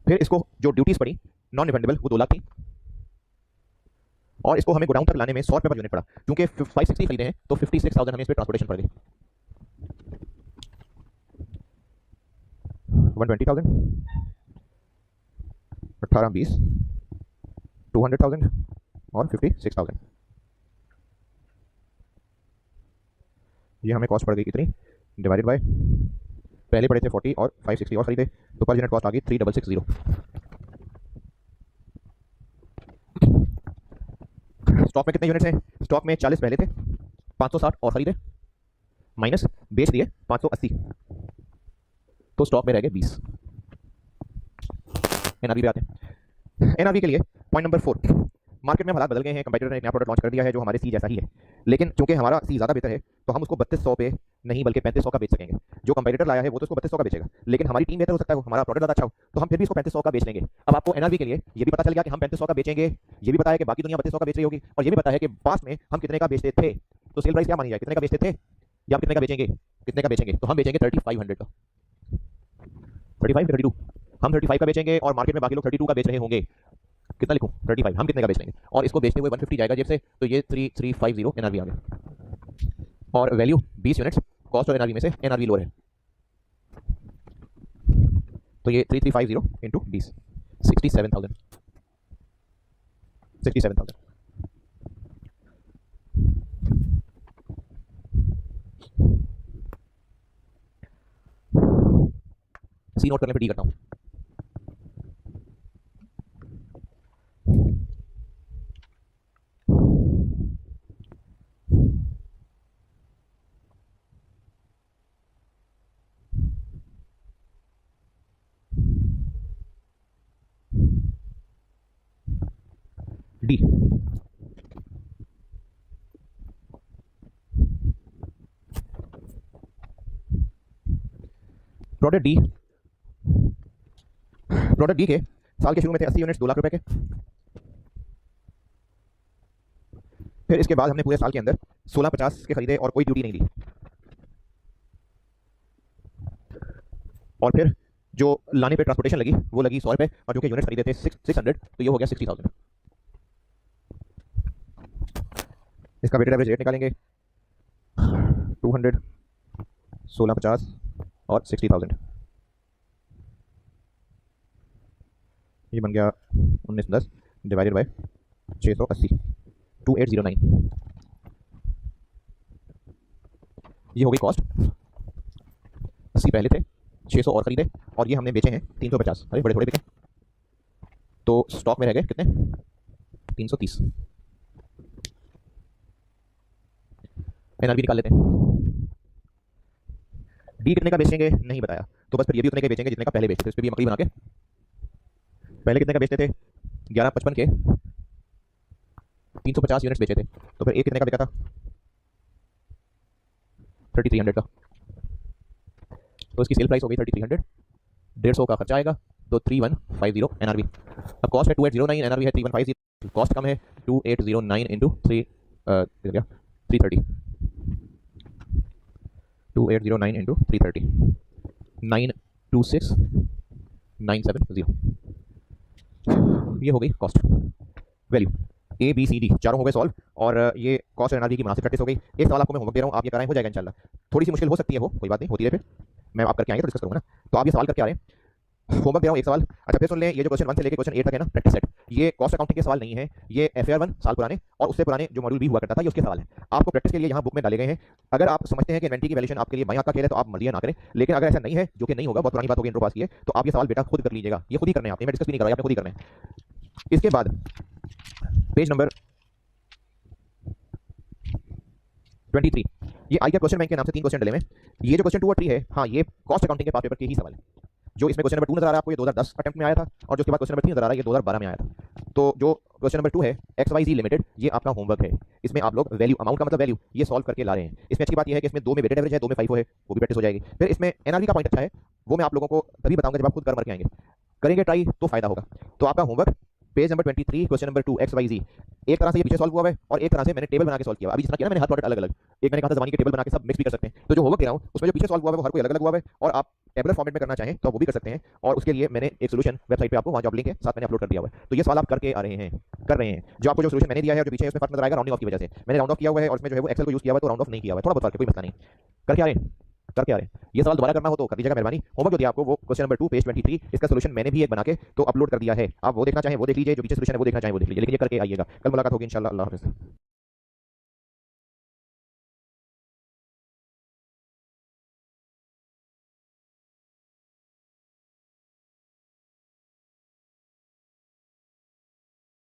फिर इसको जो ड्यूटीज पड़ी नॉन रिफंडेबल वो 2 लाख थी, और इसको हमें गोडाउन तक लाने में 100 रुपये पर यूनिट पड़ा, क्योंकि 560 खरीदे हैं तो 56,000 हमें इस पर ट्रांसपोर्टेशन पड़ गई। 120,000, 18-20, 200,000 और 56,000। ये हमें कॉस्ट पड़ गई कितनी, डिवाइडेड बाय पहले पड़े थे 40 और 560 और खरीदे, तो पर यूनिट कॉस्ट आ गई 3660। स्टॉक में कितने यूनिट्स हैं, स्टॉक में 40 पहले थे 560 और खरीदे माइनस बेच दिए 580, तो स्टॉक में रह गए 20। एनआरवी पे आते हैं। एनआरवी के लिए पॉइंट नंबर 4, मार्केट में हालात बदल गए हैं, कंपटीटर ने एक नया प्रोडक्ट लॉन्च कर दिया है जो हमारे सी जैसा ही है, लेकिन चूंकि हमारा सी ज़्यादा बेहतर है तो हम उसको 3200 पे नहीं बल्कि 3500 का बेच सकेंगे। जो कंपटीटर लाया है वो तो उसको 3200 का बेचेगा, लेकिन हमारी टीम बेहतर हो सकता है, हमारा प्रोडक्ट ज़्यादा अच्छा हो, तो हम फिर भी इसको 3500 का बेच लेंगे। अब आपको एनआरवी के लिए ये भी पता चल गया कि हम 3500 का बेचेंगे, ये भी पता है कि बाकी दुनिया 3200 का बेच रही होगी, और ये भी पता है कि पास में हम कितने का बेचते थे। तो सेल प्राइस क्या मानी जाए, कितने का बेचते थे या कितने का बेचेंगे, कितने का बेचेंगे, तो हम बेचेंगे 3500 का। 35 32, हम 35 का बेचेंगे और मार्केट में बाकी लोग 32 का बेच रहे होंगे। कितना लिखूं, 35, हम कितने का बेच लेंगे, और इसको बेचते हुए 150 जाएगा जेब से, तो ये 3350 एनआरवी आ गया। और वैल्यू 20 यूनिट्स, कॉस्ट और एनआरवी में से एनआरवी लोअर है, तो ये 3350 इंटू 20, 67,000, 67,000। सी नोट करने पे डी करता हूं। D, product D, product D के साल के शुरू में थे 80 यूनिट्स 2 लाख रुपए के, फिर इसके बाद हमने पूरे साल के अंदर 1650 के खरीदे और कोई ड्यूटी नहीं दी, और फिर जो लाने पे ट्रांसपोर्टेशन लगी वो लगी 100 रुपए, और जो कि यूनिट्स खरीदे थे 600, तो ये हो गया 60,000। इसका वेटेड एवरेज रेट निकालेंगे, 200, 1650 और 60,000, ये बन गया 1910 डिवाइडेड बाय 680, 2809, ये हो गई कॉस्ट। 80 पहले थे, 600 और खरीदे, और ये हमने बेचे हैं 350, अरे बड़े थोड़े बिके, तो स्टॉक में रह गए कितने, 330। एनआरबी निकाल लेते हैं। डी कितने का बेचेंगे नहीं बताया, तो बस फिर ये भी उतने के बेचेंगे जितने का पहले बेचे थे, इस पर भी मकड़ी बना के। पहले कितने का बेचते थे, 1155 के 350 यूनिट्स बेचे थे, तो फिर एक कितने का बिका था, 3300 का, तो इसकी सेल प्राइस हो गई 3300, 150 का खर्चा आएगा, तो 3150 एनआरबी। अब कॉस्ट है 2809, एनआरबी है 3150, कॉस्ट कम है 2809 इंटू 330, 2809 इंटू 330, 926970, ये हो गई cost. Value A B C D चारों हो गए सॉल्व, और ये कॉस्ट एनआरवी की मुनासिब प्रैक्टिस हो गई। एक सवाल आपको मैं होमवर्क दे रहा हूँ, आप ये कराएं, हो जाएगा इंशाल्लाह। थोड़ी सी मुश्किल हो सकती है, वो कोई बात नहीं, होती है, फिर मैं आप करके आएंगे तो डिस्कस करूँगा ना। तो आप ये सवाल करके आ रहे हैं, होमवर्क दे रहा हूँ एक सवाल। अच्छा फिर सुन लें, ये जो क्वेश्चन 1 से लेकर क्वेश्चन 8 तक है ना प्रैक्टिस सेट, ये कॉस्ट अकाउंटिंग के सवाल नहीं है, ये FAR 1 साल पुराने और उससे पुराने जो मॉड्यूल भी हुआ करता था, ये उसके सवाल है। आपको प्रैक्टिस के लिए यहाँ बुक में डाले गए हैं। अगर आप समझते हैं कि इन्वेंट्री की वैल्यूएशन आपके लिए बाएं हाथ का खेल है, तो आप मर्जियां ना करें, लेकिन अगर ऐसा नहीं है, जो कि नहीं होगा, बहुत पुरानी बात होगी, इंट्रो पास की है, तो आप ये सवाल बेटा खुद कर लीजिएगा, ये खुद ही करने हैं आपने, मैं डिस्कस भी नहीं कर रहा, आपने खुद ही करना है। इसके बाद पेज नंबर 23, ये आई क्या क्वेश्चन बैंक के नाम से 3 क्वेश्चन डले में। ये जो क्वेश्चन 2 और 3 है, हाँ ये कॉस्ट अकाउंटिंग के पास पेपर के ही सवाल है। जो इसमें क्वेश्चन नंबर 2 नजर आ रहा है आपको, ये 2010 अटेम्प्ट में आया था, और जो उसके बाद क्वेश्चन नंबर 3 नजर आ रहा है, ये 2012 में आया था। तो जो क्वेश्चन नंबर 2 है XYZ लिमिटेड, ये आपका होमवर्क है। इसमें आप लोग वैल्यू, अमाउंट का मतलब वैल्यू, ये सॉल्व करके ला रहे हैं। इसमें अच्छी बात यह है कि इसमें 2 में वेटेड एवरेज है, 2 में FIFO है, वो भी प्रैक्टिस हो जाएगी। फिर इसमें एनआरवी का पॉइंट अच्छा है, वो मैं आप लोगों को तभी बताऊंगा जब आप खुद कर मर के आएंगे, करेंगे ट्राई तो फायदा होगा। तो आपका homework page number 23 question number 2 XYZ, एक तरह से ये पीछे सॉल्व हुआ है और एक तरह से मैंने टेबल बना के सॉल्व किया। अभी जितना किया ना मैंने हर प्रोडक्ट अलग अलग, एक मैंने कहा था ज़मानी के टेबल बना के सब मिक्स भी कर सकते हैं। तो जो होमवर्क दे रहा हूँ उसमें जो पीछे सॉल्व हुआ है वो हर कोई अलग अलग हुआ है, और आप टेबलर फॉर्मेट में करना चाहें तो वो भी कर सकते हैं, और उसके लिए मैंने एक सोल्यूशन वेबसाइट पे आपको वहाँ जॉब लिंक है साथ मैंने अपलोड कर दिया हुआ है। तो ये सवाल आप करके आ रहे हैं, कर रहे हैं। जो आपको जो सोल्यूशन मैंने दिया है, जो पीछे उसमें फर्क नजर आएगा राउंडिंग ऑफ की वजह से, मैंने राउंड ऑफ किया हुआ है, और उसमें जो है वो एक्सेल को यूज किया हुआ है, तो राउंड ऑफ नहीं किया हुआ है, थोड़ा बहुत फर्क है, कोई मसला नहीं। करके आ रहे हैं, करके आ रहे हैं। ये सवाल दोबारा करना हो तो कर दीजिएगा मेहरबानी। होमवर्क जो दिया आपको वो क्वेश्चन नंबर 2 पेज 23, इसका सोल्यूशन मैंने भी एक बना के तो अपलोड कर दिया है। आप वो देखना चाहें वो देख लीजिए, जो पीछे सोल्यूशन है वो देखना चाहें वो देख लीजिए, लेकिन ये करके आइएगा। कल मुलाकात होगी इंशाल्लाह। अल्लाह हाफ़िज़।